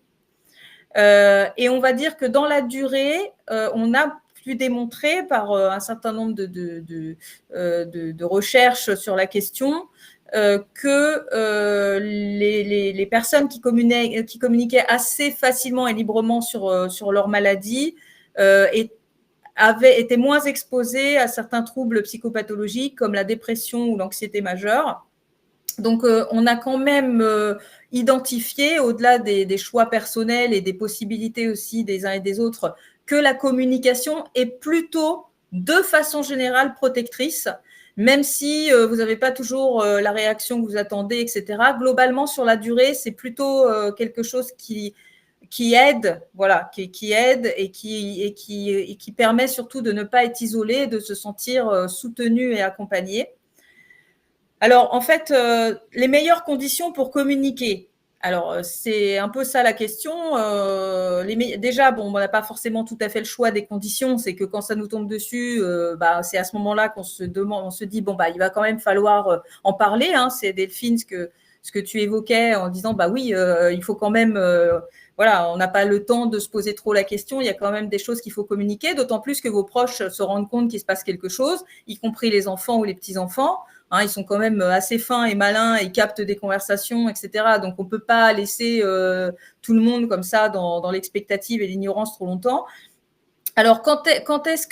Et on va dire que dans la durée, on a pu démontrer par un certain nombre de recherches sur la question que les personnes qui communiquaient assez facilement et librement sur leur maladie étaient moins exposées à certains troubles psychopathologiques comme la dépression ou l'anxiété majeure. Donc, on a quand même identifié, au-delà des choix personnels et des possibilités aussi des uns et des autres, que la communication est plutôt, de façon générale, protectrice, même si vous n'avez pas toujours la réaction que vous attendez, etc. Globalement, sur la durée, c'est plutôt quelque chose qui aide, voilà, qui aide et qui permet surtout de ne pas être isolé, de se sentir soutenu et accompagné. Alors, en fait, les meilleures conditions pour communiquer. Alors, c'est un peu ça la question. Déjà, bon, on n'a pas forcément tout à fait le choix des conditions. C'est que quand ça nous tombe dessus, c'est à ce moment-là qu'on se demande, on se dit, bon, il va quand même falloir en parler. Hein. C'est Delphine ce que tu évoquais en disant, oui, il faut quand même, voilà, on n'a pas le temps de se poser trop la question. Il y a quand même des choses qu'il faut communiquer, d'autant plus que vos proches se rendent compte qu'il se passe quelque chose, y compris les enfants ou les petits-enfants. Hein, ils sont quand même assez fins et malins, ils captent des conversations, etc. Donc, on ne peut pas laisser tout le monde comme ça dans l'expectative et l'ignorance trop longtemps. Alors, quand est-ce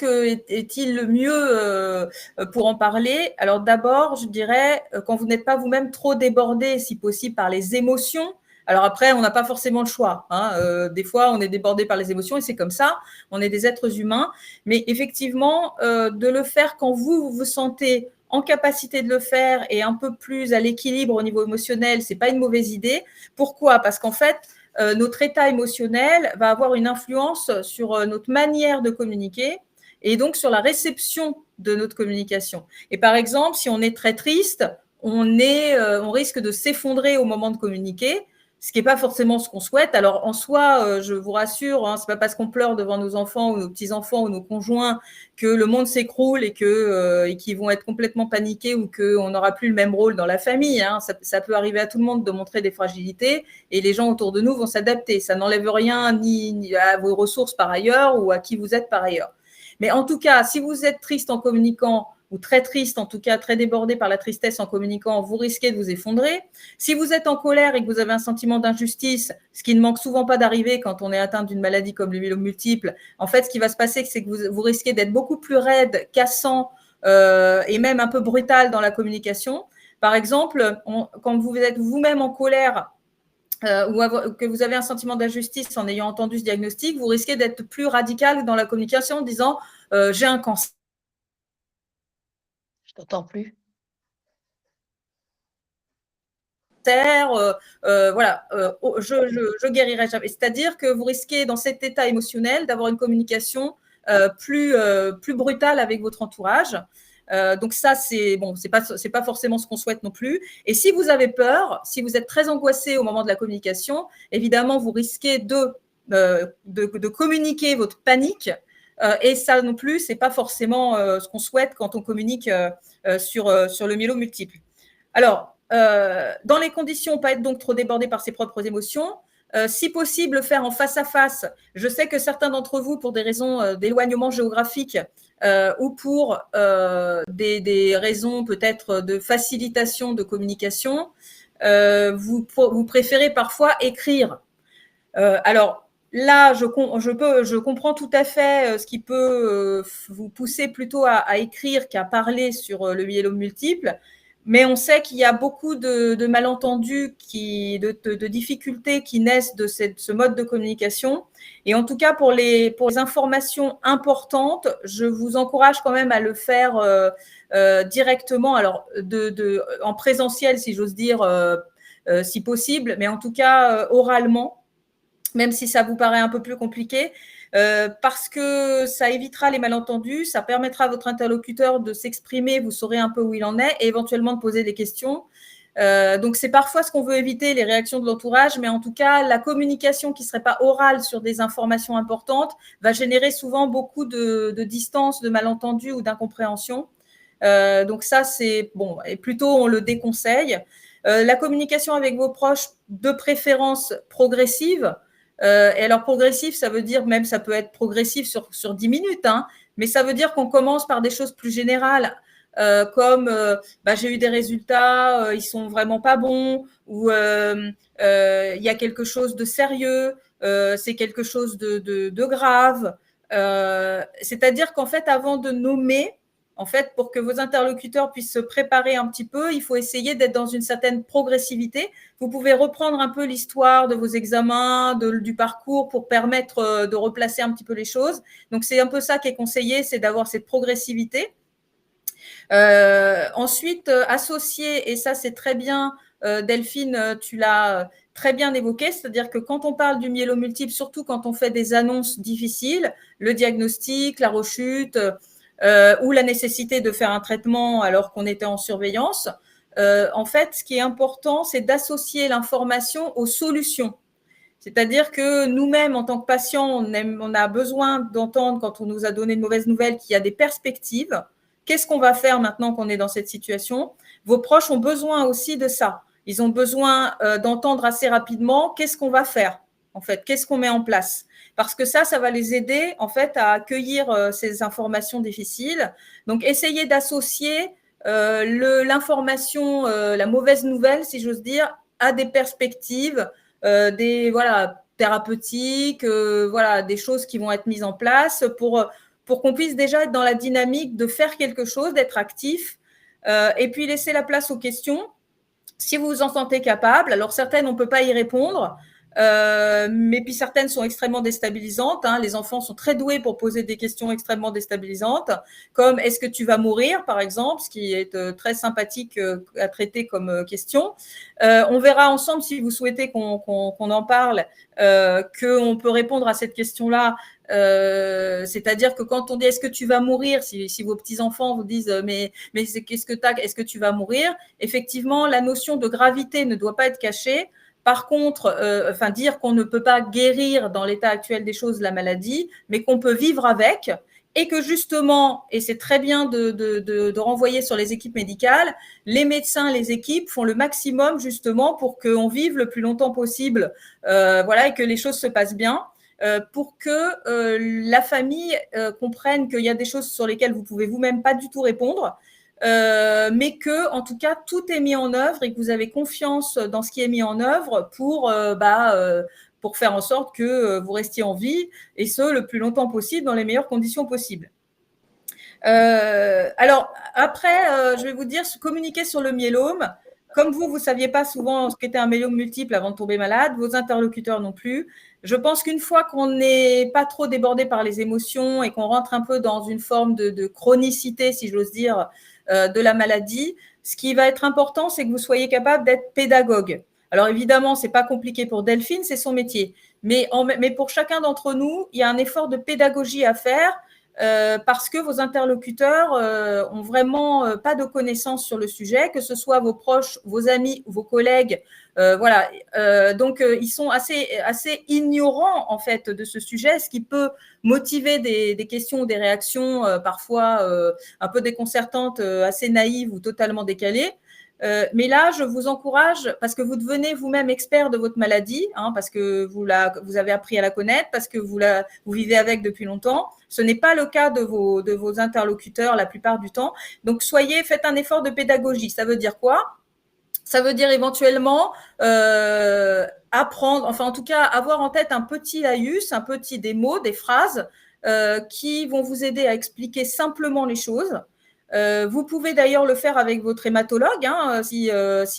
est-il le mieux pour en parler? Alors, d'abord, je dirais, quand vous n'êtes pas vous-même trop débordé, si possible, par les émotions. Alors après, on n'a pas forcément le choix. Hein. Des fois, on est débordé par les émotions et c'est comme ça. On est des êtres humains. Mais effectivement, de le faire quand vous vous sentez en capacité de le faire et un peu plus à l'équilibre au niveau émotionnel, c'est pas une mauvaise idée. Pourquoi? Parce qu'en fait, notre état émotionnel va avoir une influence sur notre manière de communiquer et donc sur la réception de notre communication. Et par exemple, si on est très triste, on risque de s'effondrer au moment de communiquer, ce qui n'est pas forcément ce qu'on souhaite. Alors, en soi, je vous rassure, hein, ce n'est pas parce qu'on pleure devant nos enfants ou nos petits-enfants ou nos conjoints que le monde s'écroule et qu'ils vont être complètement paniqués ou qu'on n'aura plus le même rôle dans la famille. Hein. Ça peut arriver à tout le monde de montrer des fragilités et les gens autour de nous vont s'adapter. Ça n'enlève rien ni à vos ressources par ailleurs ou à qui vous êtes par ailleurs. Mais en tout cas, si vous êtes triste en communiquant, ou très triste, en tout cas très débordé par la tristesse en communiquant, vous risquez de vous effondrer. Si vous êtes en colère et que vous avez un sentiment d'injustice, ce qui ne manque souvent pas d'arriver quand on est atteint d'une maladie comme le myélome multiple, en fait, ce qui va se passer, c'est que vous risquez d'être beaucoup plus raide, cassant et même un peu brutal dans la communication. Par exemple, quand vous êtes vous-même en colère ou que vous avez un sentiment d'injustice en ayant entendu ce diagnostic, vous risquez d'être plus radical dans la communication en disant « j'ai un cancer ». Je t'entends plus. taire, je guérirai jamais. C'est-à-dire que vous risquez dans cet état émotionnel d'avoir une communication plus brutale avec votre entourage. Donc ça, c'est pas forcément ce qu'on souhaite non plus. Et si vous avez peur, si vous êtes très angoissé au moment de la communication, évidemment, vous risquez de communiquer votre panique. Et ça non plus, c'est pas forcément ce qu'on souhaite quand on communique sur le myélome multiple. Alors, dans les conditions, pas être donc trop débordé par ses propres émotions. Si possible, le faire en face à face. Je sais que certains d'entre vous, pour des raisons d'éloignement géographique ou pour des raisons peut-être de facilitation de communication, vous préférez parfois écrire. Alors là, je comprends tout à fait ce qui peut vous pousser plutôt à écrire qu'à parler sur le myélome multiple. Mais on sait qu'il y a beaucoup de malentendus, de difficultés qui naissent de ce mode de communication. Et en tout cas, pour les informations importantes, je vous encourage quand même à le faire directement, alors en présentiel, si j'ose dire, si possible, mais en tout cas oralement, même si ça vous paraît un peu plus compliqué. Parce que ça évitera les malentendus, ça permettra à votre interlocuteur de s'exprimer, vous saurez un peu où il en est et éventuellement de poser des questions. Donc, c'est parfois ce qu'on veut éviter, les réactions de l'entourage, mais en tout cas, la communication qui ne serait pas orale sur des informations importantes va générer souvent beaucoup de distance, de malentendus ou d'incompréhension. Donc ça, c'est bon, et plutôt on le déconseille. La communication avec vos proches, de préférence progressive. Et alors progressif, ça veut dire même, ça peut être progressif sur 10 minutes, hein, mais ça veut dire qu'on commence par des choses plus générales, comme j'ai eu des résultats, ils sont vraiment pas bons, ou il y a quelque chose de sérieux, c'est quelque chose de grave. C'est-à-dire qu'en fait, avant de nommer, en fait, pour que vos interlocuteurs puissent se préparer un petit peu, il faut essayer d'être dans une certaine progressivité. Vous pouvez reprendre un peu l'histoire de vos examens, du parcours pour permettre de replacer un petit peu les choses. Donc, c'est un peu ça qui est conseillé, c'est d'avoir cette progressivité. Ensuite, associer, et ça, c'est très bien, Delphine, tu l'as très bien évoqué, c'est-à-dire que quand on parle du myélome multiple, surtout quand on fait des annonces difficiles, le diagnostic, la rechute, ou la nécessité de faire un traitement alors qu'on était en surveillance, en fait, ce qui est important, c'est d'associer l'information aux solutions. C'est-à-dire que nous-mêmes, en tant que patients, on a besoin d'entendre, quand on nous a donné de mauvaises nouvelles, qu'il y a des perspectives. Qu'est-ce qu'on va faire maintenant qu'on est dans cette situation? Vos proches ont besoin aussi de ça. Ils ont besoin d'entendre assez rapidement qu'est-ce qu'on va faire, en fait, qu'est-ce qu'on met en place. Parce que ça va les aider en fait à accueillir ces informations difficiles. Donc, essayez d'associer l'information, la mauvaise nouvelle, si j'ose dire, à des perspectives, thérapeutiques, des choses qui vont être mises en place pour qu'on puisse déjà être dans la dynamique de faire quelque chose, d'être actif, et puis laisser la place aux questions. Si vous vous en sentez capable, alors certaines, on ne peut pas y répondre, mais puis certaines sont extrêmement déstabilisantes, hein. Les enfants sont très doués pour poser des questions extrêmement déstabilisantes, comme est-ce que tu vas mourir, par exemple, ce qui est très sympathique à traiter comme question. On verra ensemble, si vous souhaitez qu'on en parle, qu'on peut répondre à cette question-là. C'est-à-dire que quand on dit est-ce que tu vas mourir, si vos petits-enfants vous disent mais qu'est-ce que t'as, est-ce que tu vas mourir, effectivement, la notion de gravité ne doit pas être cachée. Par contre, dire qu'on ne peut pas guérir dans l'état actuel des choses la maladie, mais qu'on peut vivre avec, et que justement, et c'est très bien de renvoyer sur les équipes médicales, les médecins, les équipes font le maximum justement pour qu'on vive le plus longtemps possible, et que les choses se passent bien, pour que la famille comprenne qu'il y a des choses sur lesquelles vous pouvez vous-même pas du tout répondre, mais que, en tout cas, tout est mis en œuvre et que vous avez confiance dans ce qui est mis en œuvre pour faire en sorte que vous restiez en vie, et ce, le plus longtemps possible, dans les meilleures conditions possibles. Alors, après, je vais vous dire, communiquer sur le myélome. Comme vous ne saviez pas souvent ce qu'était un myélome multiple avant de tomber malade, vos interlocuteurs non plus. Je pense qu'une fois qu'on n'est pas trop débordé par les émotions et qu'on rentre un peu dans une forme de chronicité, si j'ose dire, de la maladie. Ce qui va être important, c'est que vous soyez capable d'être pédagogue. Alors évidemment, c'est pas compliqué pour Delphine, c'est son métier. Mais pour chacun d'entre nous, il y a un effort de pédagogie à faire parce que vos interlocuteurs ont vraiment pas de connaissances sur le sujet, que ce soit vos proches, vos amis ou vos collègues. Voilà. Donc ils sont assez ignorants en fait de ce sujet, ce qui peut motiver des questions ou des réactions parfois un peu déconcertantes, assez naïves ou totalement décalées. Mais là, je vous encourage, parce que vous devenez vous-même expert de votre maladie, hein, parce que vous avez appris à la connaître, parce que vous vivez avec depuis longtemps. Ce n'est pas le cas de vos interlocuteurs la plupart du temps. Donc, faites un effort de pédagogie. Ça veut dire quoi ? Ça veut dire éventuellement apprendre, enfin en tout cas avoir en tête un petit laïus, des mots, des phrases qui vont vous aider à expliquer simplement les choses. Vous pouvez d'ailleurs le faire avec votre hématologue, hein, si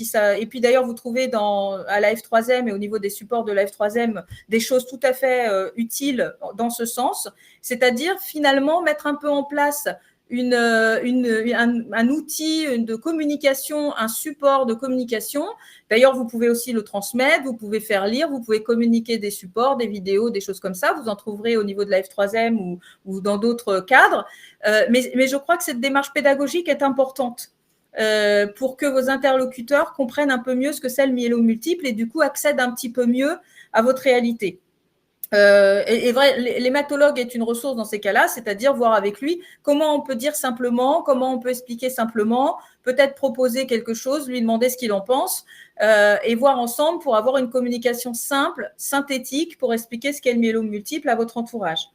ça. Et puis d'ailleurs, vous trouvez à la F3M et au niveau des supports de la F3M des choses tout à fait utiles dans ce sens. C'est-à-dire finalement mettre un peu en place un outil de communication, un support de communication. D'ailleurs, vous pouvez aussi le transmettre, vous pouvez faire lire, vous pouvez communiquer des supports, des vidéos, des choses comme ça. Vous en trouverez au niveau de la F3M ou dans d'autres cadres. Mais je crois que cette démarche pédagogique est importante pour que vos interlocuteurs comprennent un peu mieux ce que c'est le myélome multiple et du coup accèdent un petit peu mieux à votre réalité. L'hématologue est une ressource dans ces cas-là, c'est-à-dire voir avec lui comment on peut dire simplement, comment on peut expliquer simplement, peut-être proposer quelque chose, lui demander ce qu'il en pense et voir ensemble pour avoir une communication simple, synthétique pour expliquer ce qu'est le myélome multiple à votre entourage.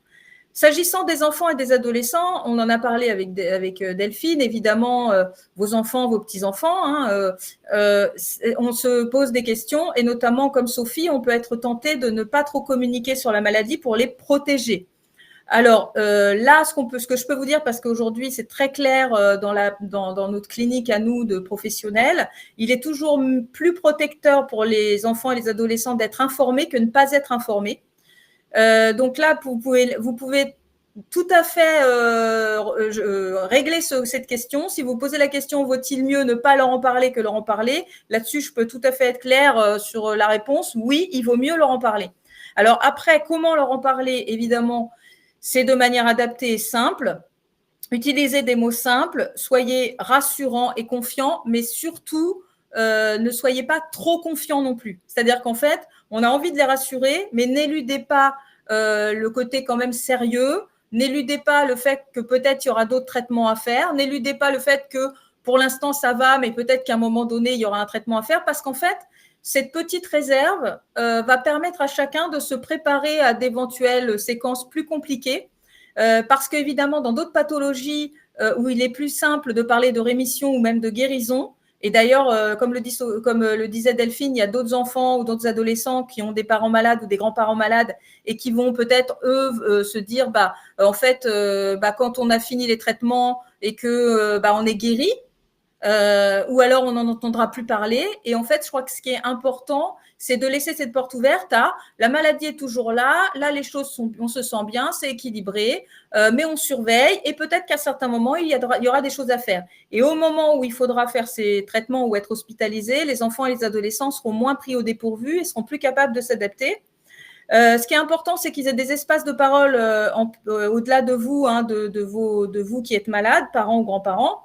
S'agissant des enfants et des adolescents, on en a parlé avec Delphine, évidemment, vos enfants, vos petits-enfants, hein, on se pose des questions et notamment, comme Sophie, on peut être tenté de ne pas trop communiquer sur la maladie pour les protéger. Alors là, ce que je peux vous dire, parce qu'aujourd'hui c'est très clair dans notre clinique à nous de professionnels, il est toujours plus protecteur pour les enfants et les adolescents d'être informés que de ne pas être informés. Donc là, vous pouvez tout à fait régler cette question. Si vous posez la question, vaut-il mieux ne pas leur en parler que leur en parler ? Là-dessus, je peux tout à fait être claire sur la réponse. Oui, il vaut mieux leur en parler. Alors après, comment leur en parler ? Évidemment, c'est de manière adaptée et simple. Utilisez des mots simples, soyez rassurants et confiants, mais surtout, ne soyez pas trop confiants non plus. C'est-à-dire qu'en fait, on a envie de les rassurer, mais n'éludez pas le côté quand même sérieux, n'éludez pas le fait que peut-être il y aura d'autres traitements à faire, n'éludez pas le fait que pour l'instant ça va, mais peut-être qu'à un moment donné, il y aura un traitement à faire, parce qu'en fait, cette petite réserve va permettre à chacun de se préparer à d'éventuelles séquences plus compliquées, parce qu'évidemment, dans d'autres pathologies où il est plus simple de parler de rémission ou même de guérison, et d'ailleurs, comme le disait Delphine, il y a d'autres enfants ou d'autres adolescents qui ont des parents malades ou des grands-parents malades et qui vont peut-être, eux, se dire, en fait, quand on a fini les traitements et que on est guéri, ou alors on n'en entendra plus parler. Et en fait, je crois que ce qui est important, c'est de laisser cette porte ouverte à la maladie est toujours là, les choses on se sent bien, c'est équilibré, mais on surveille et peut-être qu'à certains moments, il y aura des choses à faire. Et au moment où il faudra faire ces traitements ou être hospitalisé, les enfants et les adolescents seront moins pris au dépourvu et seront plus capables de s'adapter. Ce qui est important, c'est qu'ils aient des espaces de parole au-delà de vous, hein, de vous qui êtes malades, parents ou grands-parents.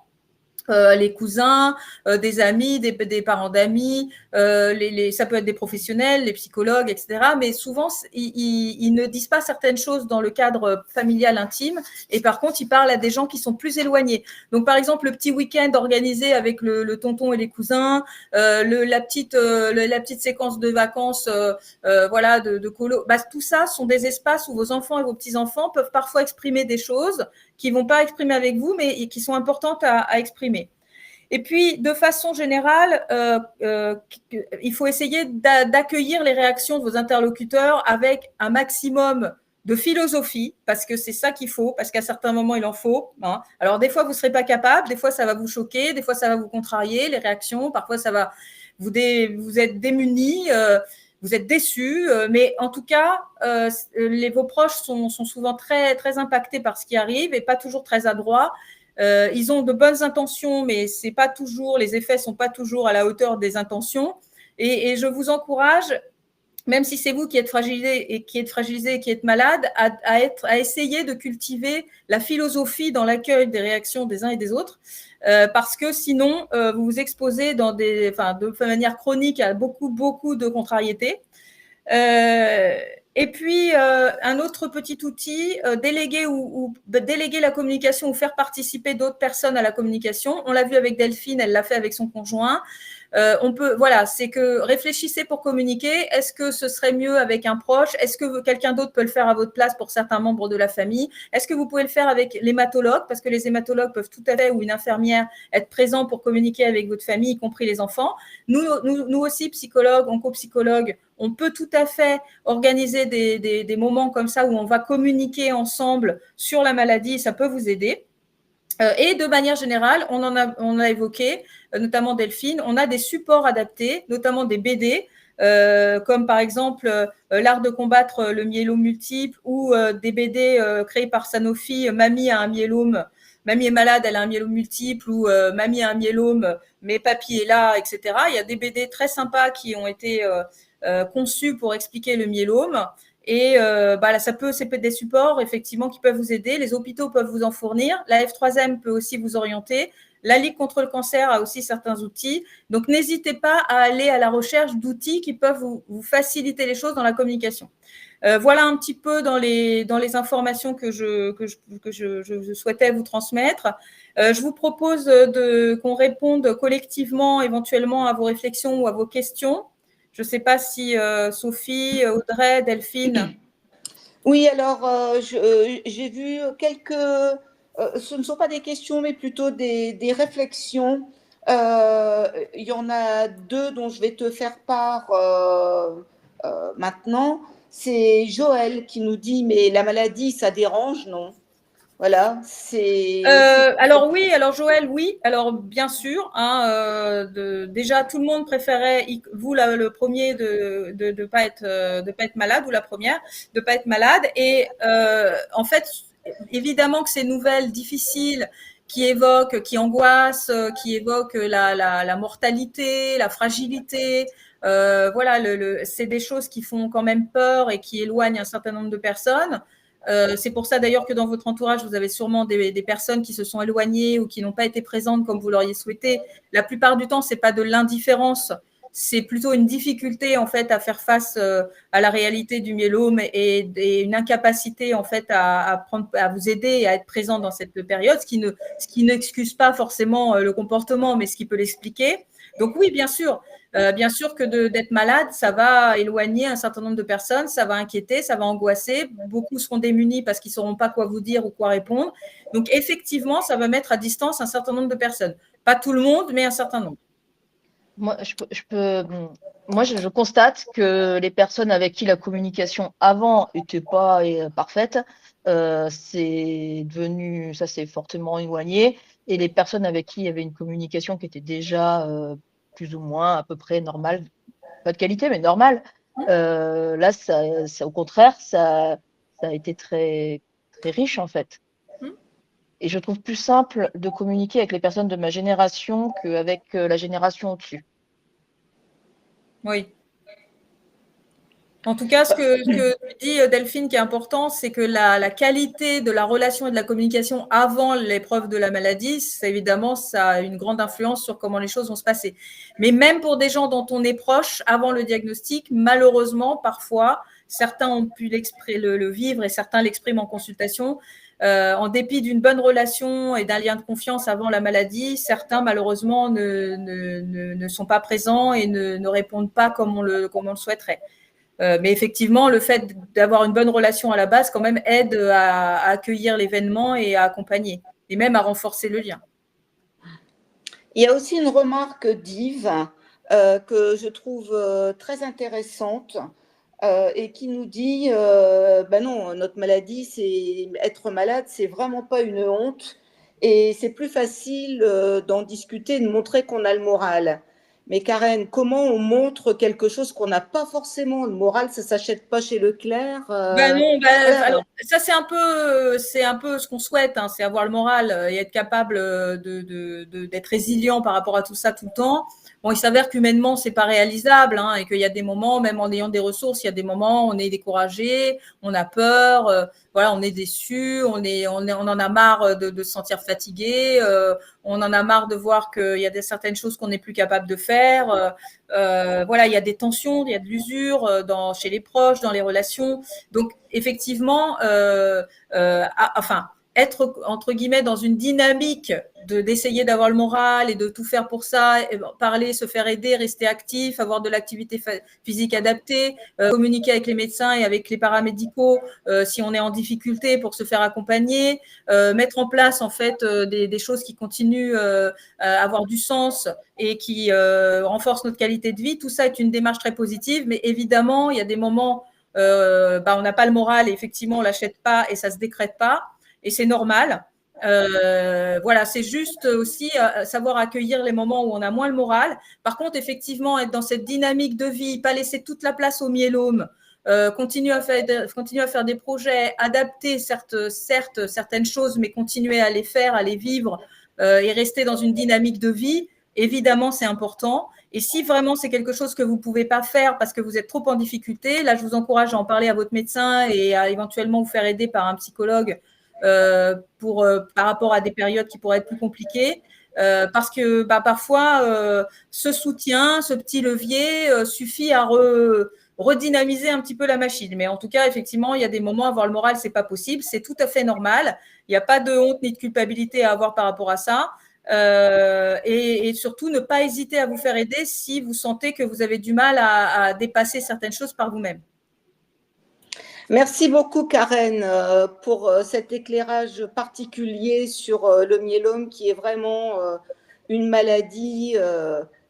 Les cousins, des amis, des parents d'amis, ça peut être des professionnels, les psychologues, etc. Mais souvent, ils ne disent pas certaines choses dans le cadre familial intime et par contre, ils parlent à des gens qui sont plus éloignés. Donc, par exemple, le petit week-end organisé avec le tonton et les cousins, la petite séquence de vacances, de colo, tout ça sont des espaces où vos enfants et vos petits-enfants peuvent parfois exprimer des choses qui ne vont pas exprimer avec vous, mais qui sont importantes à exprimer. Et puis, de façon générale, il faut essayer d'accueillir les réactions de vos interlocuteurs avec un maximum de philosophie, parce que c'est ça qu'il faut, parce qu'à certains moments, il en faut. Hein. Alors, des fois, vous ne serez pas capable, des fois, ça va vous choquer, des fois, ça va vous contrarier, les réactions, parfois, ça va vous êtes démunis, vous êtes déçus, mais en tout cas, vos proches sont souvent très, très impactés par ce qui arrive et pas toujours très adroits. Ils ont de bonnes intentions, mais c'est pas toujours, les effets sont pas toujours à la hauteur des intentions. Et je vous encourage, même si c'est vous qui êtes fragilisé et qui êtes malade, à essayer de cultiver la philosophie dans l'accueil des réactions des uns et des autres, parce que sinon, vous vous exposez de manière chronique à beaucoup de contrariétés. Et puis, un autre petit outil, déléguer la communication ou faire participer d'autres personnes à la communication. On l'a vu avec Delphine, elle l'a fait avec son conjoint. C'est que réfléchissez pour communiquer. Est-ce que ce serait mieux avec un proche? Est-ce que quelqu'un d'autre peut le faire à votre place pour certains membres de la famille? Est-ce que vous pouvez le faire avec l'hématologue? Parce que les hématologues peuvent tout à fait, ou une infirmière, être présents pour communiquer avec votre famille, y compris les enfants. Nous aussi, psychologues, oncopsychologues, on peut tout à fait organiser des moments comme ça où on va communiquer ensemble sur la maladie. Ça peut vous aider. Et de manière générale, on a évoqué, notamment Delphine, on a des supports adaptés, notamment des BD, comme par exemple L'art de combattre le myélome multiple, ou des BD créés par Sanofi, Mamie a un myélome, Mamie est malade, elle a un myélome multiple, ou Mamie a un myélome, mais papy est là, etc. Il y a des BD très sympas qui ont été conçus pour expliquer le myélome. Et c'est des supports effectivement qui peuvent vous aider. Les hôpitaux peuvent vous en fournir. La F3M peut aussi vous orienter. La Ligue contre le cancer a aussi certains outils. Donc, n'hésitez pas à aller à la recherche d'outils qui peuvent vous faciliter les choses dans la communication. Voilà un petit peu dans les informations que je souhaitais vous transmettre. Je vous propose qu'on réponde collectivement éventuellement à vos réflexions ou à vos questions. Je ne sais pas si Sophie, Audrey, Delphine. Oui, alors j'ai vu quelques, ce ne sont pas des questions, mais plutôt des réflexions. Il y en a deux dont je vais te faire part maintenant. C'est Joël qui nous dit, mais la maladie, ça dérange, non? Voilà, Alors oui, alors Joël, oui, alors bien sûr, hein, déjà tout le monde préférait, vous le premier, de pas être malade, ou la première de pas être malade, et en fait, évidemment que ces nouvelles difficiles qui angoissent, qui évoquent la mortalité, la fragilité, voilà, c'est des choses qui font quand même peur et qui éloignent un certain nombre de personnes. C'est pour ça d'ailleurs que dans votre entourage, vous avez sûrement des personnes qui se sont éloignées ou qui n'ont pas été présentes comme vous l'auriez souhaité. La plupart du temps, c'est pas de l'indifférence, c'est plutôt une difficulté en fait à faire face à la réalité du myélome, et une incapacité en fait à vous aider et à être présent dans cette période, ce qui n'excuse pas forcément le comportement, mais ce qui peut l'expliquer. Donc oui, bien sûr que d'être malade, ça va éloigner un certain nombre de personnes, ça va inquiéter, ça va angoisser. Beaucoup seront démunis parce qu'ils ne sauront pas quoi vous dire ou quoi répondre. Donc, effectivement, ça va mettre à distance un certain nombre de personnes. Pas tout le monde, mais un certain nombre. Moi, je constate que les personnes avec qui la communication avant n'était pas parfaite, c'est devenu, ça s'est fortement éloigné. Et les personnes avec qui il y avait une communication qui était déjà plus ou moins à peu près normale, pas de qualité, mais normale, là, ça, au contraire, ça a été très, très riche en fait. Et je trouve plus simple de communiquer avec les personnes de ma génération qu'avec la génération au-dessus. Oui. En tout cas, ce que tu dis, Delphine, qui est important, c'est que la qualité de la relation et de la communication avant l'épreuve de la maladie, évidemment, ça a une grande influence sur comment les choses vont se passer. Mais même pour des gens dont on est proche avant le diagnostic, malheureusement, parfois, certains ont pu le vivre et certains l'expriment en consultation. En dépit d'une bonne relation et d'un lien de confiance avant la maladie, certains, malheureusement, ne sont pas présents et ne répondent pas comme on le souhaiterait. Mais effectivement, le fait d'avoir une bonne relation à la base, quand même, aide à accueillir l'événement et à accompagner, et même à renforcer le lien. Il y a aussi une remarque d'Yves que je trouve très intéressante et qui nous dit non, notre maladie, être malade, c'est vraiment pas une honte, et c'est plus facile d'en discuter, de montrer qu'on a le moral. Mais Karen, comment on montre quelque chose qu'on n'a pas forcément? Le moral, ça s'achète pas chez Leclerc. Ben non, Voilà. alors ça c'est un peu ce qu'on souhaite, hein, c'est avoir le moral et être capable d'être résilient par rapport à tout ça tout le temps. Bon, il s'avère qu'humainement c'est pas réalisable, hein, et qu'il y a des moments, même en ayant des ressources, il y a des moments où on est découragé, on a peur, voilà, on est déçu, on en a marre de se sentir fatigué, on en a marre de voir qu'il y a certaines choses qu'on n'est plus capable de faire. Voilà, il y a des tensions, il y a de l'usure chez les proches, dans les relations. Donc, effectivement, enfin, être entre guillemets dans une dynamique d'essayer d'avoir le moral et de tout faire pour ça, parler, se faire aider, rester actif, avoir de l'activité physique adaptée, communiquer avec les médecins et avec les paramédicaux si on est en difficulté pour se faire accompagner, mettre en place en fait des choses qui continuent à avoir du sens et qui renforcent notre qualité de vie. Tout ça est une démarche très positive, mais évidemment, il y a des moments on n'a pas le moral et effectivement on l'achète pas et ça se décrète pas et c'est normal. Voilà, c'est juste aussi savoir accueillir les moments où on a moins le moral. Par contre, effectivement, être dans cette dynamique de vie, pas laisser toute la place au myélome, continuer à faire des projets, adapter certes certaines choses, mais continuer à les faire, à les vivre et rester dans une dynamique de vie. Évidemment, c'est important. Et si vraiment c'est quelque chose que vous ne pouvez pas faire parce que vous êtes trop en difficulté, là, je vous encourage à en parler à votre médecin et à éventuellement vous faire aider par un psychologue par rapport à des périodes qui pourraient être plus compliquées. Parce que parfois, ce soutien, ce petit levier suffit à redynamiser un petit peu la machine. Mais en tout cas, effectivement, il y a des moments, avoir le moral, c'est pas possible. C'est tout à fait normal. Il n'y a pas de honte ni de culpabilité à avoir par rapport à ça. Et surtout, ne pas hésiter à vous faire aider si vous sentez que vous avez du mal à dépasser certaines choses par vous-même. Merci beaucoup, Karen, pour cet éclairage particulier sur le myélome, qui est vraiment une maladie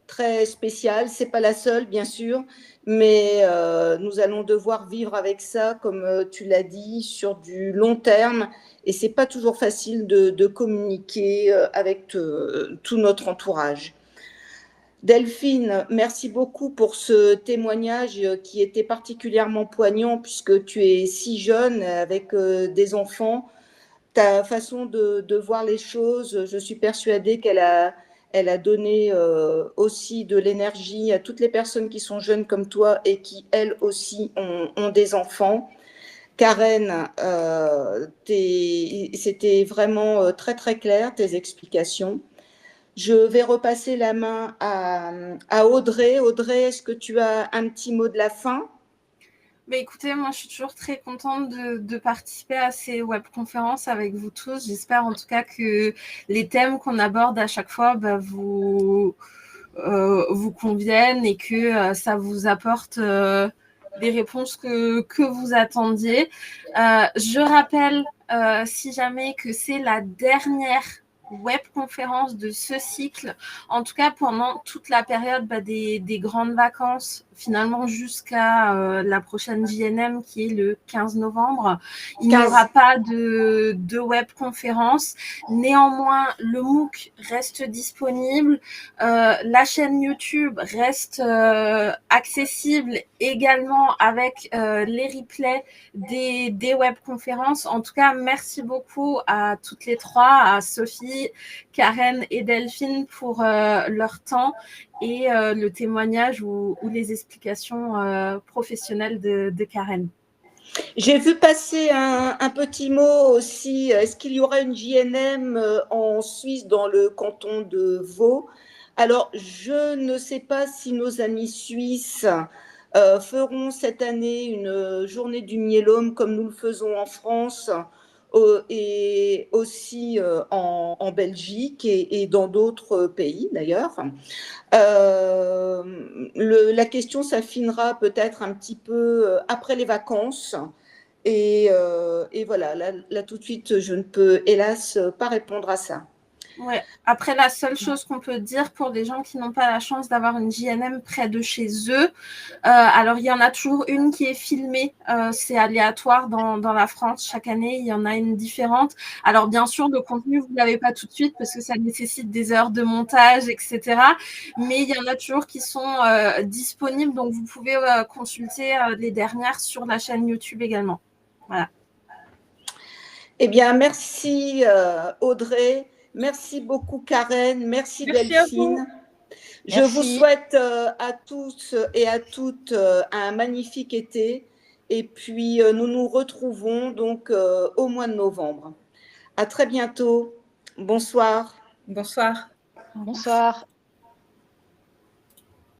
très spéciale. C'est pas la seule, bien sûr, mais nous allons devoir vivre avec ça, comme tu l'as dit, sur du long terme. Et c'est pas toujours facile de communiquer avec tout notre entourage. Delphine, merci beaucoup pour ce témoignage qui était particulièrement poignant puisque tu es si jeune avec des enfants. Ta façon de voir les choses, je suis persuadée elle a donné aussi de l'énergie à toutes les personnes qui sont jeunes comme toi et qui, elles aussi, ont des enfants. Karen, c'était vraiment très, très clair, tes explications. Je vais repasser la main à Audrey. Audrey, est-ce que tu as un petit mot de la fin? Écoutez, moi, je suis toujours très contente de participer à ces webconférences avec vous tous. J'espère en tout cas que les thèmes qu'on aborde à chaque fois vous conviennent et que ça vous apporte des réponses que vous attendiez. Je rappelle, si jamais, que c'est la dernière webconférence de ce cycle, en tout cas pendant toute la période des grandes vacances, finalement jusqu'à la prochaine JNM qui est le 15 novembre. Il n'y aura pas de webconférence. Néanmoins, le MOOC reste disponible. La chaîne YouTube reste accessible également avec les replays des webconférences. En tout cas, merci beaucoup à toutes les trois, à Sophie, Karen et Delphine pour leur temps et le témoignage ou les explications professionnelles de Karen. J'ai vu passer un petit mot aussi. Est-ce qu'il y aura une JNM en Suisse dans le canton de Vaud? Alors, je ne sais pas si nos amis suisses feront cette année une journée du myélome comme nous le faisons en France et aussi en Belgique et dans d'autres pays d'ailleurs. La question s'affinera peut-être un petit peu après les vacances. Et voilà, là tout de suite, je ne peux hélas pas répondre à ça. Ouais. Après, la seule chose qu'on peut dire pour les gens qui n'ont pas la chance d'avoir une JNM près de chez eux, alors il y en a toujours une qui est filmée, c'est aléatoire dans la France. Chaque année, il y en a une différente. Alors bien sûr, le contenu, vous ne l'avez pas tout de suite parce que ça nécessite des heures de montage, etc. Mais il y en a toujours qui sont disponibles, donc vous pouvez consulter les dernières sur la chaîne YouTube également. Voilà. Eh bien, merci Audrey. Merci beaucoup Karen, merci Delphine. Je vous souhaite à tous et à toutes un magnifique été et puis nous nous retrouvons donc au mois de novembre. À très bientôt. Bonsoir. Bonsoir. Bonsoir.